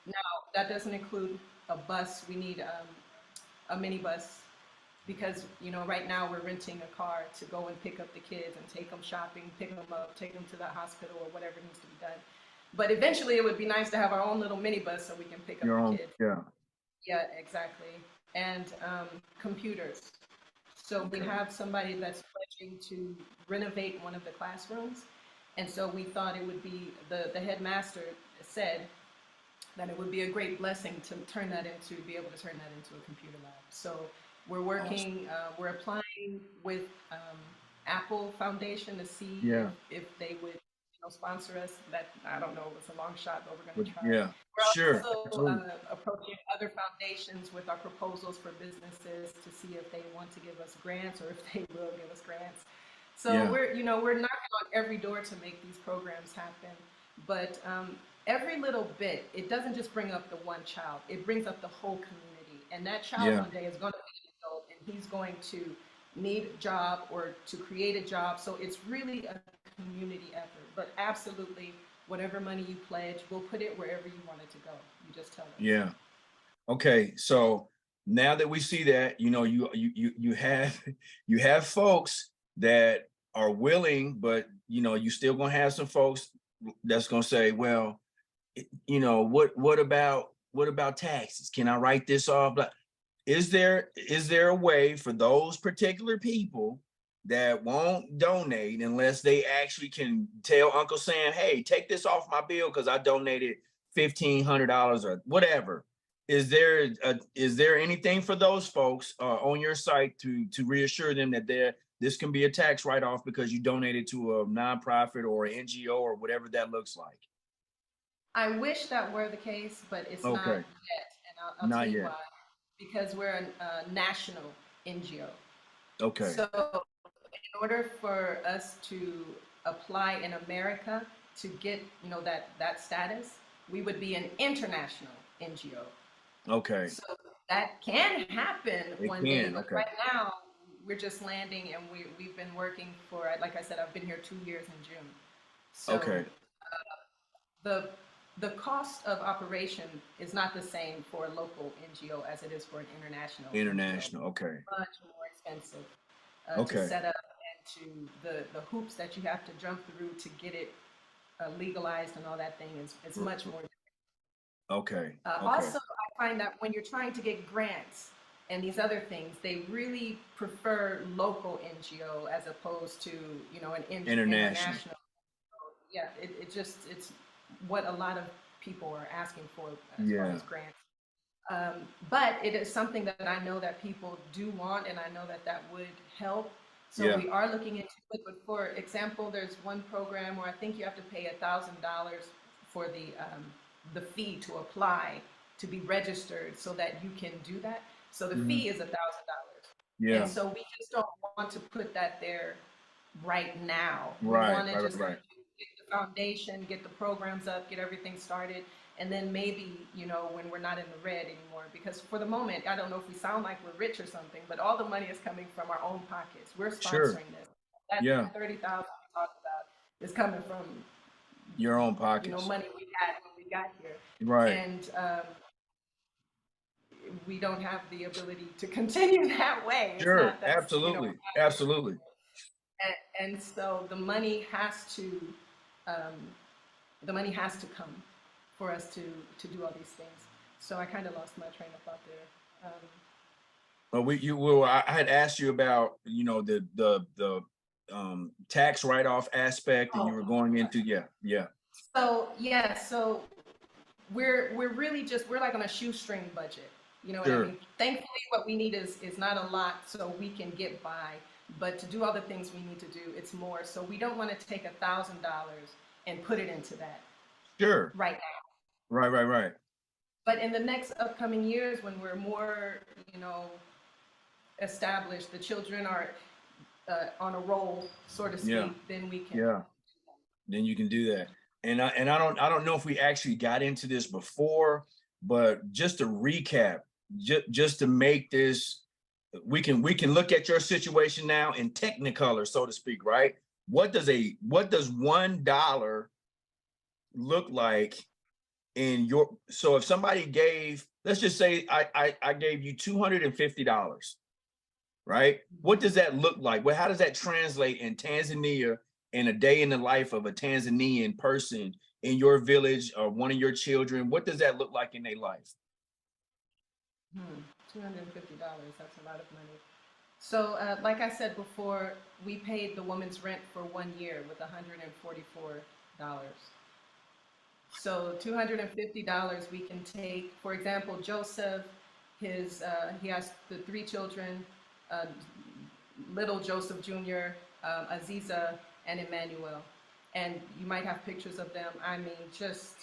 Now, that doesn't include a bus. We need a minibus because, you know, right now we're renting a car to go and pick up the kids and take them shopping, pick them up, take them to the hospital or whatever needs to be done. But eventually it would be nice to have our own little minibus so we can pick up Your the own, kids. yeah. Yeah, exactly. And computers. So we Okay. have somebody that's pledging to renovate one of the classrooms. And so we thought it would be, the headmaster said that it would be a great blessing to turn that into, be able to turn that into a computer lab. So we're working, we're applying with Apple Foundation to see Yeah. if they would, you know, sponsor us. That, I don't know, it's a long shot, but we're But going to try. yeah. We're Sure. also Absolutely. approaching other foundations with our proposals for businesses to see if they want to give us grants or if they will give us grants. So Yeah. we're, you know, we're knocking on every door to make these programs happen. But every little bit, it doesn't just bring up the one child, it brings up the whole community. And that child Yeah. one day is going to be an adult and he's going to need a job or to create a job. So it's really a community effort. But absolutely, whatever money you pledge, we'll put it wherever you want it to go. You just tell us. Yeah. Okay. So now that we see that, you know, you have you have folks that are willing, but you know, you still gonna have some folks that's gonna say, well, you know, what about taxes? Can I write this off? But is there a way for those particular people that won't donate unless they actually can tell Uncle Sam, hey, take this off my bill because I donated $1,500 or whatever? Is there anything for those folks on your site to reassure them that this can be a tax write-off because you donated to a nonprofit or an NGO or whatever that looks like? I wish that were the case, but it's not Okay, yet. And I'll tell not you yet. why. Because we're a national NGO. Okay, So in order for us to apply in America to get, you know, that status, we would be an international NGO. okay, So that can happen it one day, can. but Okay, right now we're just landing and we've been working for, like I said, I've been here 2 years in June. So okay, the the cost of operation is not the same for a local NGO as it is for an international NGO. international. Okay, Much more expensive to okay, set up and to the hoops that you have to jump through to get it legalized and all that thing is much more. okay, okay. Also, I find that when you're trying to get grants and these other things, they really prefer local NGO as opposed to, you know, an International. international. Yeah, it's what a lot of people are asking for as far Yeah, as grants. But it is something that I know that people do want, and I know that that would help. So yeah. we are looking into it. But for example, there's one program where I think you have to pay $1,000 for the fee to apply to be registered, so that you can do that. So the Mhm. fee is $1,000, and Yeah. so we just don't want to put that there right now. We Right, want to right, right, just kind right. of get the foundation, get the programs up, get everything started, and then maybe, you know, when we're not in the red anymore. Because for the moment, I don't know if we sound like we're rich or something, but all the money is coming from our own pockets. We're Sure. sponsoring this. That Yeah. 30,000 we talked about is coming from, Your own you know, pockets. money we had when we got here. Right. And we don't have the ability to continue that way. It's Sure. not that's, you know, Absolutely. Absolutely. and so the money has to um, the money has to come for us to do all these things. So I kind of lost my train of thought there. I had asked you about, the tax write-off aspect, and you Oh, were going into, yeah. so yeah, so we're really just we're like on a shoestring budget. You know what I Sure, mean? Thankfully, what we need is not a lot, so we can get by. But to do all the things we need to do, it's more. So we don't want to take $1,000 and put it into that sure. right now. Right. But in the next upcoming years, when we're more, you know, established, the children are on a roll, so to Yeah, speak, then we can. yeah. Then you can do that. And I don't know if we actually got into this before, but just to recap, just to make this, we can look at your situation now in technicolor, so to speak, right? What does $1 look like in your, so if somebody gave, let's just say I gave you $250, right? What does that look like? Well, how does that translate in Tanzania in a day in the life of a Tanzanian person in your village or one of your children? What does that look like in their life? $250, that's a lot of money. So, like I said before, we paid the woman's rent for 1 year with $144. So $250 we can take, for example, Joseph, he has the three children, uh, little Joseph Jr., Aziza, and Emmanuel. And you might have pictures of them. I mean, just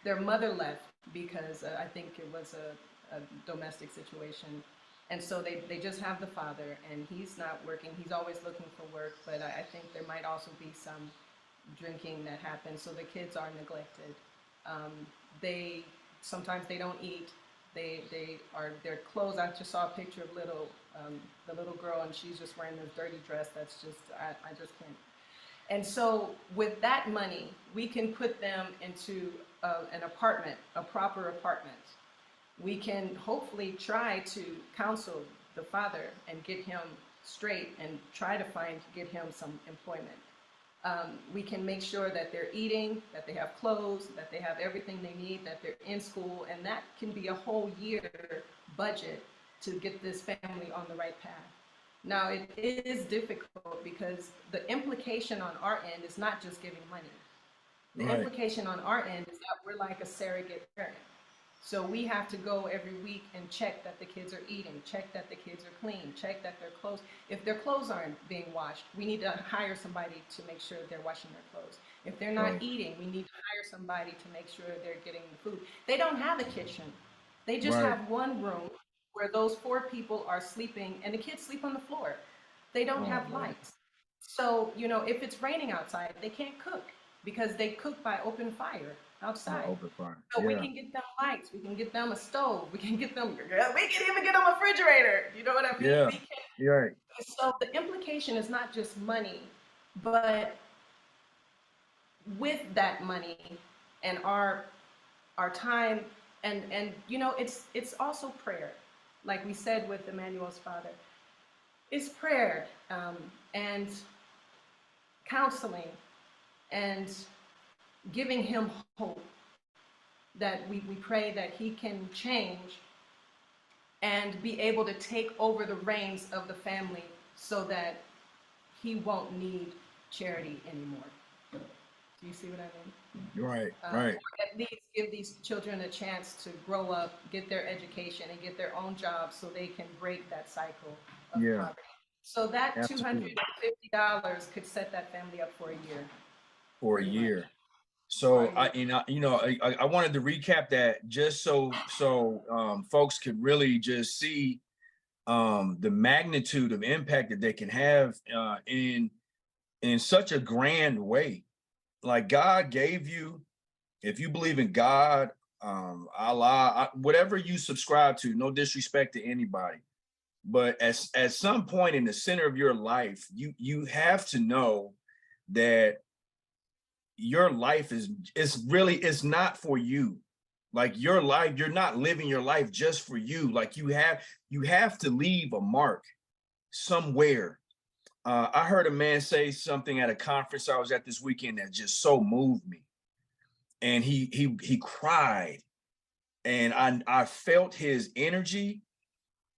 their mother left because I think it was a domestic situation. And so they just have the father, and he's not working. He's always looking for work, but I think there might also be some drinking that happens. So the kids are neglected. Um, they sometimes they don't eat. They are their clothes. I just saw a picture of the little girl, and she's just wearing this dirty dress. That's just I just can't. And so with that money, we can put them into an apartment, a proper apartment. We can hopefully try to counsel the father and get him straight and try to get him some employment. We can make sure that they're eating, that they have clothes, that they have everything they need, that they're in school, and that can be a whole year budget to get this family on the right path. Now, it is difficult because the implication on our end is not just giving money. The Right, implication on our end is that we're like a surrogate parent. So we have to go every week and check that the kids are eating, check that the kids are clean, check that their clothes, if their clothes aren't being washed, we need to hire somebody to make sure they're washing their clothes. If they're not right, eating, we need to hire somebody to make sure they're getting the food. They don't have a kitchen. They just right. have one room where those four people are sleeping and the kids sleep on the floor. They don't Oh have Lord. lights. So, you know, if it's raining outside, they can't cook because they cook by open fire My outside. open fire. So we Yeah, can get them lights, we can get them a stove, we can get them, we can even get them a refrigerator. You know what I mean? yeah. We can. You're right. So the implication is not just money, but with that money and our time and you know it's also prayer, like we said with Emmanuel's father. It's prayer and counseling and giving him hope that we pray that he can change and be able to take over the reins of the family so that he won't need charity anymore. Do you see what I mean? Right, right. Or at least give these children a chance to grow up, get their education, and get their own jobs so they can break that cycle of Yeah, poverty. So that absolutely. $250 could set that family up for a year, For a pretty much. year. For a So year. I wanted to recap that just so folks could really just see the magnitude of impact that they can have in such a grand way. Like God gave you, if you believe in God, Allah, whatever you subscribe to, no disrespect to anybody, but at some point in the center of your life, you have to know that your life it's not for you. Like your life, you're not living your life just for you. Like you have to leave a mark somewhere. I heard a man say something at a conference I was at this weekend that just so moved me. and he cried, and I felt his energy,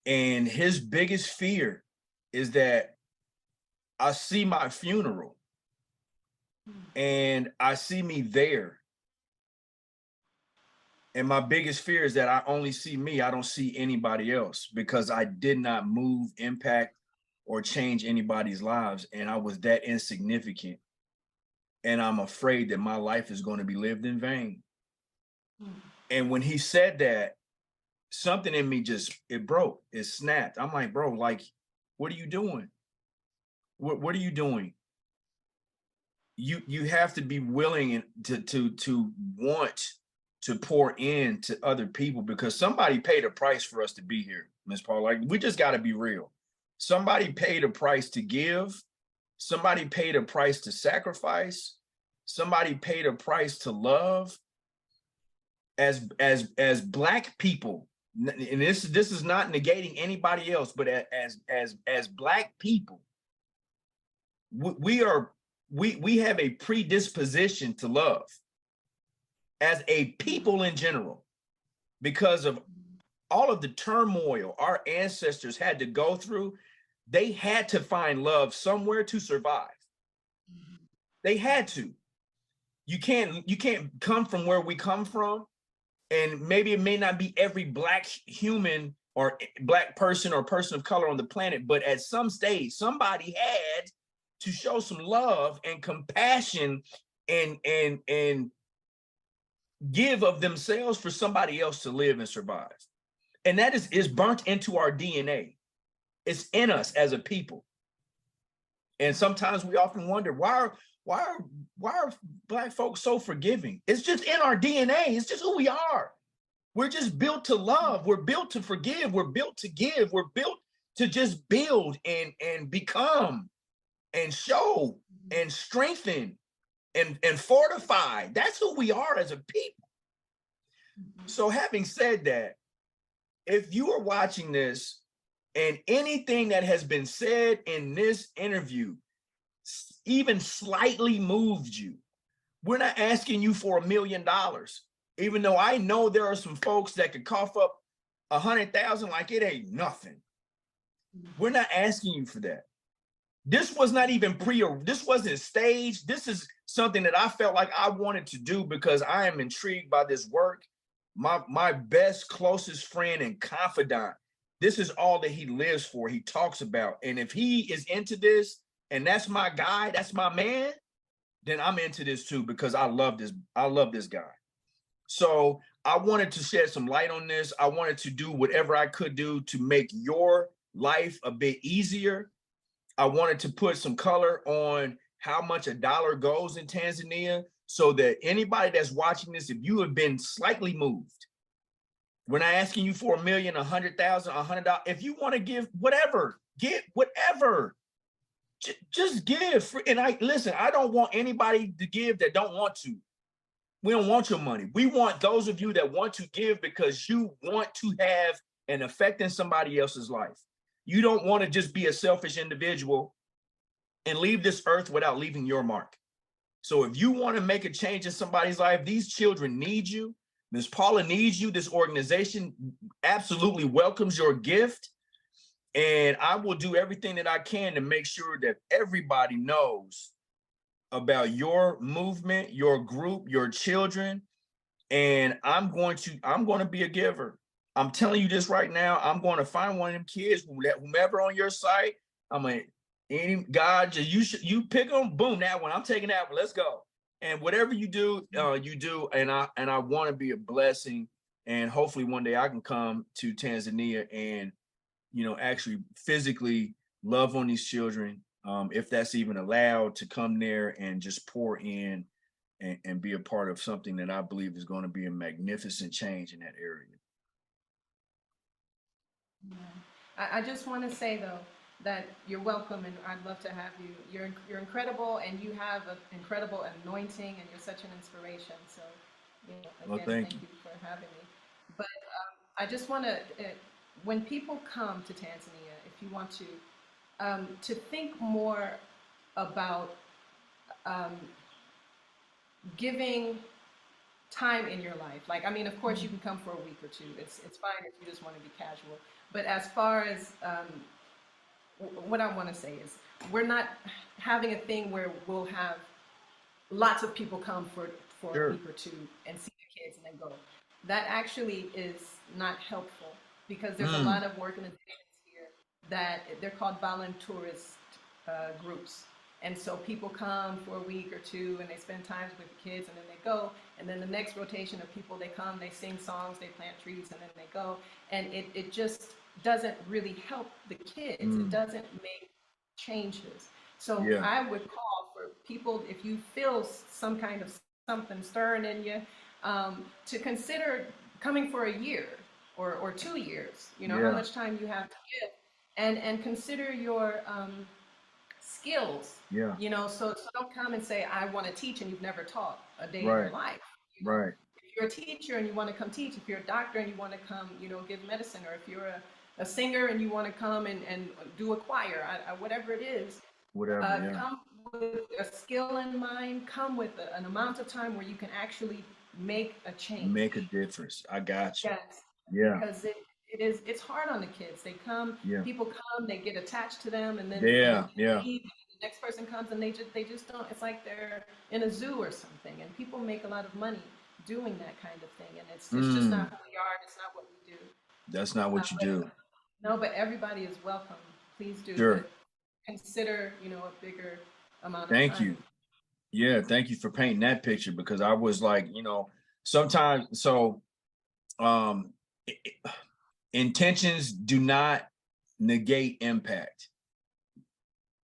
and his biggest fear is that I see my funeral and I see me there. And my biggest fear is that I only see me, I don't see anybody else, because I did not move, impact, or change anybody's lives. And I was that insignificant. And I'm afraid that my life is going to be lived in vain. And when he said that, something in me it broke, it snapped. I'm like, bro, like, what are you doing? What are you doing? You have to be willing to want to pour in to other people, because somebody paid a price for us to be here, Miss Paul. Like, we just got to be real. Somebody paid a price to give. Somebody paid a price to sacrifice. Somebody paid a price to love. As Black people, and this is not negating anybody else, but as Black people, we have a predisposition to love as a people in general, because of all of the turmoil our ancestors had to go through. They had to find love somewhere to survive. They had to. You can't come from where we come from, and maybe it may not be every Black human or Black person or person of color on the planet, but at some stage somebody had to show some love and compassion and give of themselves for somebody else to live and survive. And that is burnt into our DNA. It's in us as a people. And sometimes we often wonder, why are Black folks so forgiving? It's just in our DNA. It's just who we are. We're just built to love. We're built to forgive. We're built to give. We're built to just build and become and show and strengthen and fortify. That's who we are as a people. So having said that, if you are watching this and anything that has been said in this interview even slightly moved you, we're not asking you for $1 million, even though I know there are some folks that could cough up 100,000 like it ain't nothing. We're not asking you for that. This was not even this wasn't staged. This is something that I felt like I wanted to do because I am intrigued by this work. My best, closest friend and confidant, this is all that he lives for, he talks about. And if he is into this, and that's my guy, that's my man, then I'm into this too, because I love this guy. So I wanted to shed some light on this. I wanted to do whatever I could do to make your life a bit easier. I wanted to put some color on how much $1 goes in Tanzania, so that anybody that's watching this, if you have been slightly moved, we're not asking you for $1 million, 100,000, $100. If you want to give whatever, give whatever. Just give. And listen, I don't want anybody to give that don't want to. We don't want your money. We want those of you that want to give because you want to have an effect in somebody else's life. You don't want to just be a selfish individual and leave this earth without leaving your mark. So if you want to make a change in somebody's life, these children need you. Ms. Paula needs you. This organization absolutely welcomes your gift. And I will do everything that I can to make sure that everybody knows about your movement, your group, your children. And I'm going to be a giver. I'm telling you this right now. I'm going to find one of them kids, whomever on your site. I'm like, God, you pick them, boom, that one. I'm taking that one. Let's go. And whatever you do, you do. And I want to be a blessing. And hopefully one day I can come to Tanzania and, actually physically love on these children, if that's even allowed, to come there and just pour in and be a part of something that I believe is going to be a magnificent change in that area. Yeah. I just want to say, though, that you're welcome, and I'd love to have you. You're incredible, and you have an incredible anointing, and you're such an inspiration. So, again, thank you for having me. But I just want to, when people come to Tanzania, if you want to think more about giving time in your life. Like, I mean, of course, you can come for a week or two. It's fine if you just want to be casual. But as far as what I want to say is, we're not having a thing where we'll have lots of people come for a Sure. week or two and see the kids and then go. That actually is not helpful, because there's a lot of organizations here that they're called volunteerist groups. And so people come for a week or two and they spend time with the kids and then they go. And then the next rotation of people, they come, they sing songs, they plant trees, and then they go. And it just doesn't really help the kids. It doesn't make changes. So Yeah. I would call for people, if you feel some kind of something stirring in you, to consider coming for a year or 2 years, you know, how Yeah. much time you have to give, and consider your skills, Yeah. you know, so don't come and say, I want to teach, and you've never taught a day in your Right. life. You know, Right. if you're a teacher and you want to come teach, if you're a doctor and you want to come, you know, give medicine, or if you're a singer and you want to come and do a choir, whatever it is, Whatever. Yeah. come with a skill in mind, come with an amount of time where you can actually make a change. Make a difference. I got you. Yes, Yeah. because it's hard on the kids. They come, Yeah. people come, they get attached to them, and then Yeah. they Yeah. leave. And the next person comes, and they just don't. It's like they're in a zoo or something. And people make a lot of money doing that kind of thing, and it's just not who we are. And it's not what we do. That's not what you But do. no, but everybody is welcome. Please do, Sure. but consider, you know, a bigger amount of Thank time. you. Yeah. Thank you for painting that picture, because I was like, sometimes, so um i- i- intentions do not negate impact,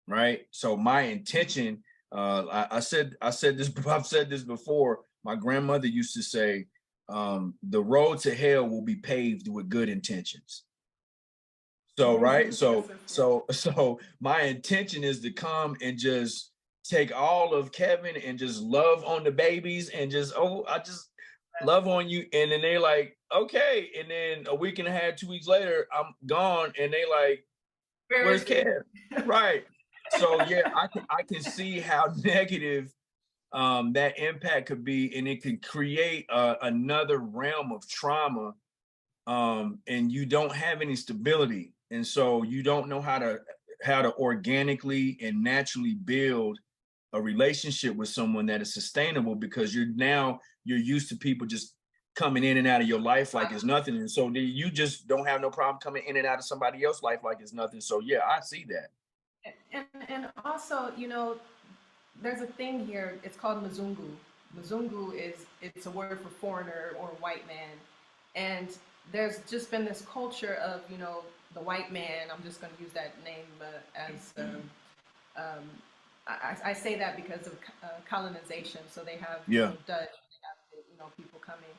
right? So my intention, I said this, I've said this before. My grandmother used to say, the road to hell will be paved with good intentions. So, right. Yes, So, yes, yes. so my intention is to come and just take all of Kevin and just love on the babies and just, I just love on you. And then they like, okay. And then a week and a half, 2 weeks later, I'm gone. And they like, Where where's is he? Kev? Right. So yeah, I can see how negative that impact could be, and it could create another realm of trauma, and you don't have any stability, and so you don't know how to organically and naturally build a relationship with someone that is sustainable, because you're used to people just coming in and out of your life like it's nothing, and so you just don't have no problem coming in and out of somebody else's life like it's nothing. So yeah, I see that. And also, you know, there's a thing here. It's called Mzungu. Mzungu it's a word for foreigner or white man, and there's just been this culture of, you know, the white man. I'm just going to use that name as um, I say that because of colonization. So they have, you Yeah. know, Dutch, they have, you know, people coming,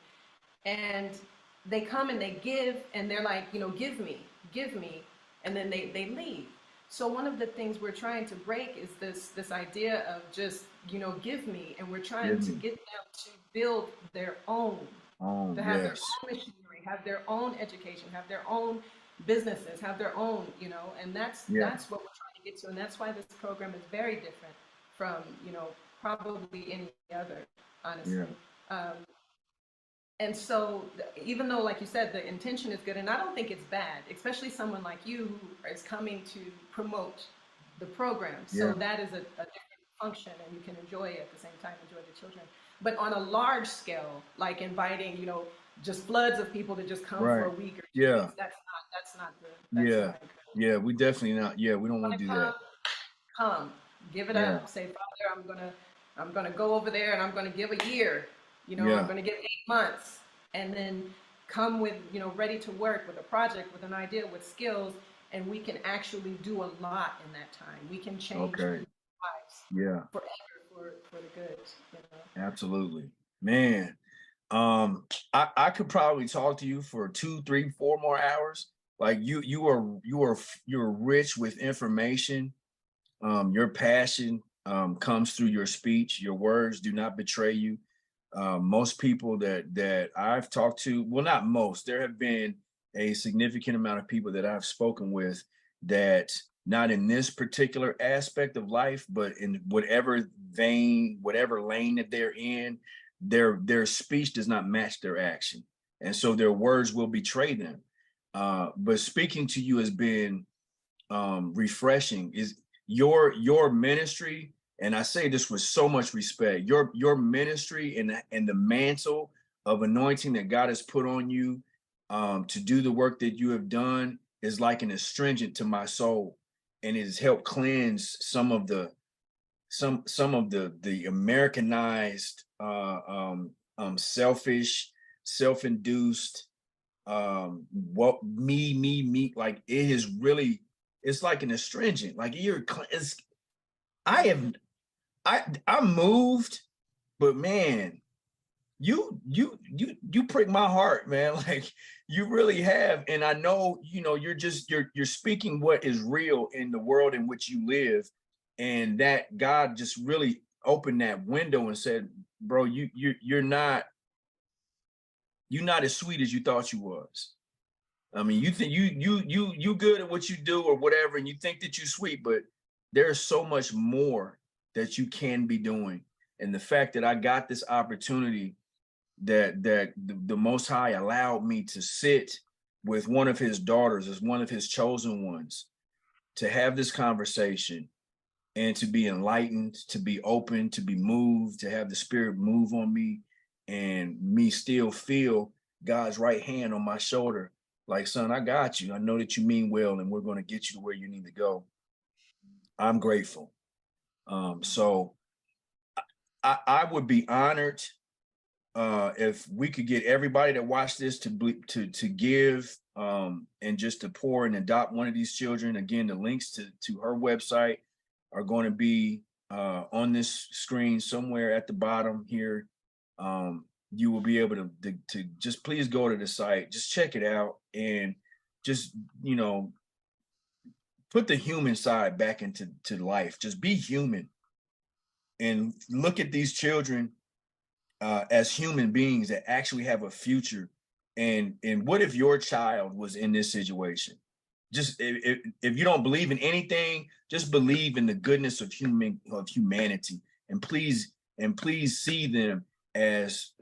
and they come and they give, and they're like, you know, give me, and then they leave. So one of the things we're trying to break is this idea of just, you know, give me, and we're trying Give to me. get them to build their own, Oh to have their yes. own machinery, have their own education, have their own businesses, have their own, you know, and Yeah. that's what we're trying to get to, and that's why this program is very different from, you know, probably any other, Yeah. honestly. Um, and so, even though, like you said, the intention is good, and I don't think it's bad, especially someone like you who is coming to promote the program. So Yeah. that is a different function, and you can enjoy it at the same time, enjoy the children. But on a large scale, like inviting, you know, just floods of people to just come for Right. a week or 2 weeks, Yeah. that's Yeah. not good. Yeah. We definitely not. Yeah. We don't Want want to to do come? that. Come, give it Yeah. up. Say, Father, I'm gonna go over there and I'm gonna give a year. You know, I'm Yeah. gonna give 8 months, and then come with, you know, ready to work with a project, with an idea, with skills, and we can actually do a lot in that time. We can change Okay. people's lives Yeah. forever for the good. You know. Absolutely. Man. I could probably talk to you for 2, 3, 4 more hours. Like you're rich with information. Your passion comes through your speech. Your words do not betray you. Most people that I've talked to, well, not most, there have been a significant amount of people that I've spoken with that, not in this particular aspect of life, but in whatever vein, whatever lane that they're in, their speech does not match their action. And so their words will betray them. But speaking to you has been refreshing. Is your ministry, and I say this with so much respect, your ministry and the mantle of anointing that God has put on you to do the work that you have done is like an astringent to my soul, and it has helped cleanse some of the Americanized, selfish, self-induced, what me, like it is really, it's like an astringent. Like I'm moved, but man, you prick my heart, man. Like you really have. And I know, you're speaking what is real in the world in which you live. And that God just really opened that window and said, bro, you're not as sweet as you thought you was. I mean, you think you good at what you do or whatever, and you think that you're sweet, but there's so much more that you can be doing. And the fact that I got this opportunity, that the Most High allowed me to sit with one of his daughters as one of his chosen ones, to have this conversation and to be enlightened, to be open, to be moved, to have the Spirit move on me, and me still feel God's right hand on my shoulder. Like, son, I got you. I know that you mean well, and we're going to get you to where you need to go. I'm grateful. So I would be honored if we could get everybody that watched this to give and just to pour and adopt one of these children. Again, the links to her website are going to be on this screen somewhere at the bottom here. You will be able to just please go to the site, just check it out, and just, put the human side back into life. Just be human and look at these children as human beings that actually have a future. And what if your child was in this situation? Just if you don't believe in anything, just believe in the goodness of humanity, and please see them as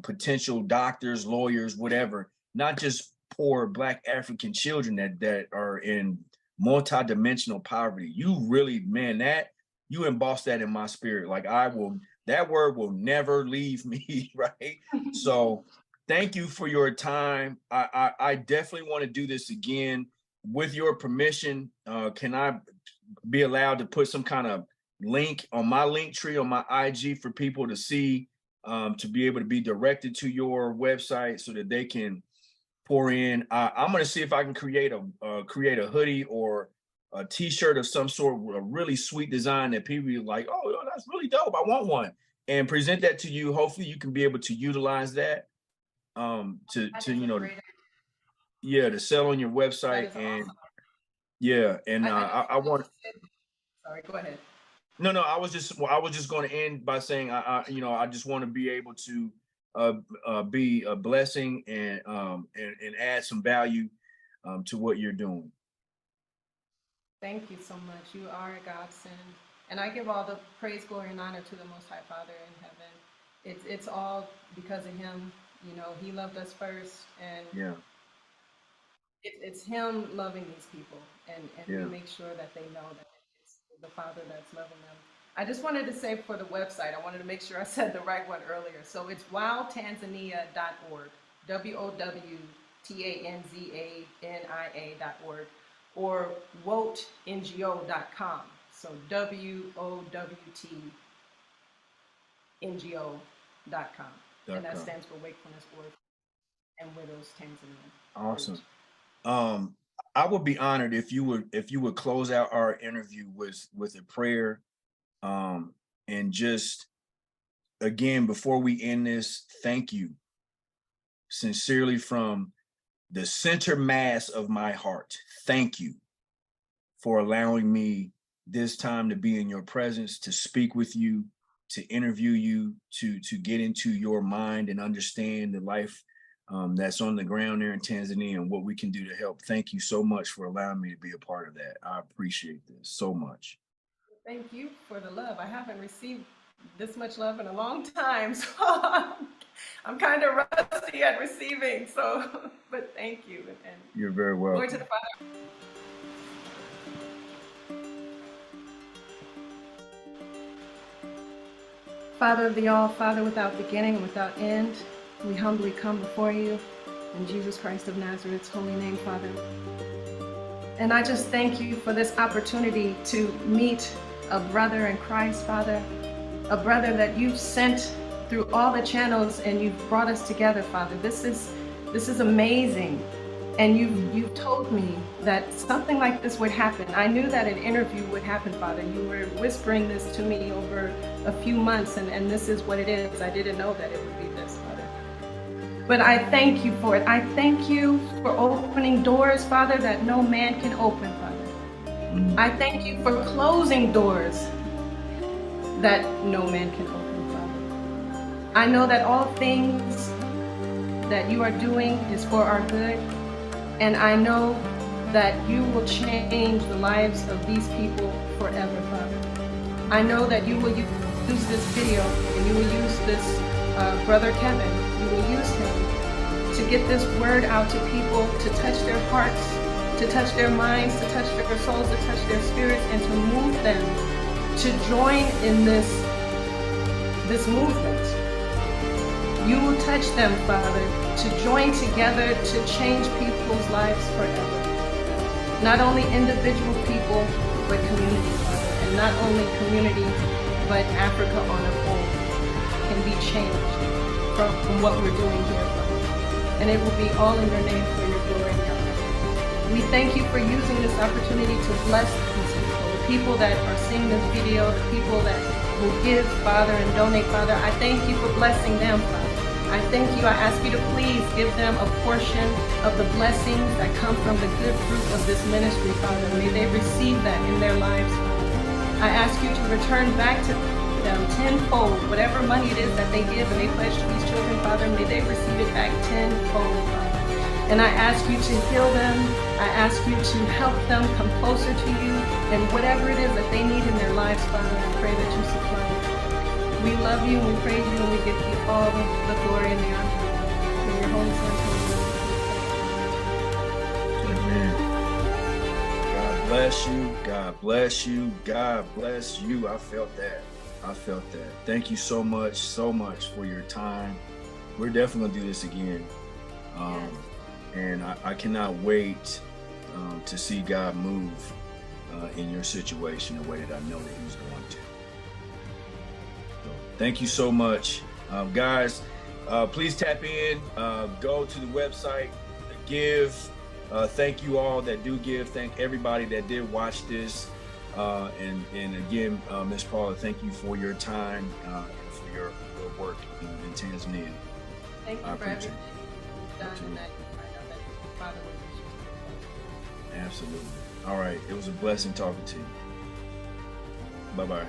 potential doctors, lawyers, whatever, not just poor Black African children that are in multidimensional poverty. You really, man, that you embossed that in my spirit. Like that word will never leave me, right? So thank you for your time. I definitely want to do this again. With your permission, can I be allowed to put some kind of link on my link tree on my IG for people to see, to be able to be directed to your website so that they can pour in? I'm going to see if I can create a hoodie or a t-shirt of some sort, a really sweet design that people are like, oh, that's really dope, I want one, and present that to you. Hopefully you can be able to utilize that to sell on your website. And awesome. Yeah, and I want. Sorry, go ahead. No, I was just going to end by saying I just want to be able to be a blessing and add some value to what you're doing. Thank you so much. You are a godsend, and I give all the praise, glory, and honor to the Most High Father in heaven. It's all because of Him. He loved us first, and yeah. It's Him loving these people, and yeah. we make sure that they know that it's the Father that's loving them. I just wanted to say for the website, I wanted to make sure I said the right one earlier. So it's wowtanzania.org, WOWTANZANIA.org, or wotngo.com. So WOWTNGO.com. And that stands for Wakefulness Org and Widows Tanzania. Awesome. I would be honored if you would close out our interview with a prayer, and just again, before we end this, thank you sincerely from the center mass of my heart. Thank you for allowing me this time to be in your presence, to speak with you, to interview you, to get into your mind and understand the life that's on the ground there in Tanzania and what we can do to help. Thank you so much for allowing me to be a part of that. I appreciate this so much. Thank you for the love. I haven't received this much love in a long time. So I'm kind of rusty at receiving. So, but thank you. And You're very welcome. Glory to the Father. Father of the all, Father without beginning and without end, we humbly come before you in Jesus Christ of Nazareth's holy name, Father. And I just thank you for this opportunity to meet a brother in Christ, Father, a brother that you've sent through all the channels and you've brought us together, Father. This is amazing. And you've told me that something like this would happen. I knew that an interview would happen, Father. You were whispering this to me over a few months, and this is what it is. I didn't know that it would be this, Father. But I thank you for it. I thank you for opening doors, Father, that no man can open, Father. I thank you for closing doors that no man can open, Father. I know that all things that you are doing is for our good. And I know that you will change the lives of these people forever, Father. I know that you will use this video and you will use this brother Kevin. You will use him to get this word out to people, to touch their hearts, to touch their minds, to touch their souls, to touch their spirits, and to move them to join in this movement. You will touch them, Father, to join together to change people's lives forever. Not only individual people, but communities, Father. And not only communities, but Africa on a whole can be changed from what we're doing here, Father. And it will be all in your name for your glory and your honor. We thank you for using this opportunity to bless these people, the people that are seeing this video, the people that will give, Father, and donate, Father. I thank you for blessing them, Father. I thank you. I ask you to please give them a portion of the blessings that come from the good fruit of this ministry, Father. May they receive that in their lives, Father. I ask you to return back to them tenfold, whatever money it is that they give and they pledge to these children, Father, may they receive it back tenfold, Father. And I ask you to heal them. I ask you to help them come closer to you, and whatever it is that they need in their lives, Father, I pray that you supply it. We love you and we praise you and we give you all the glory and the honor. In your holy son's name. Amen. God bless you. God bless you. God bless you. I felt that. I felt that. Thank you so much for your time. We're definitely gonna do this again. Yes. And I cannot wait to see God move in your situation the way that I know that he's going to. So, thank you so much. Guys, please tap in, go to the website, give. Thank you all that do give. Thank everybody that did watch this. And again, Ms. Paula, thank you for your time and for your work in Tanzania. Thank you for everything you've done and that I know that Father will use you. Absolutely. All right. It was a blessing talking to you. Bye-bye.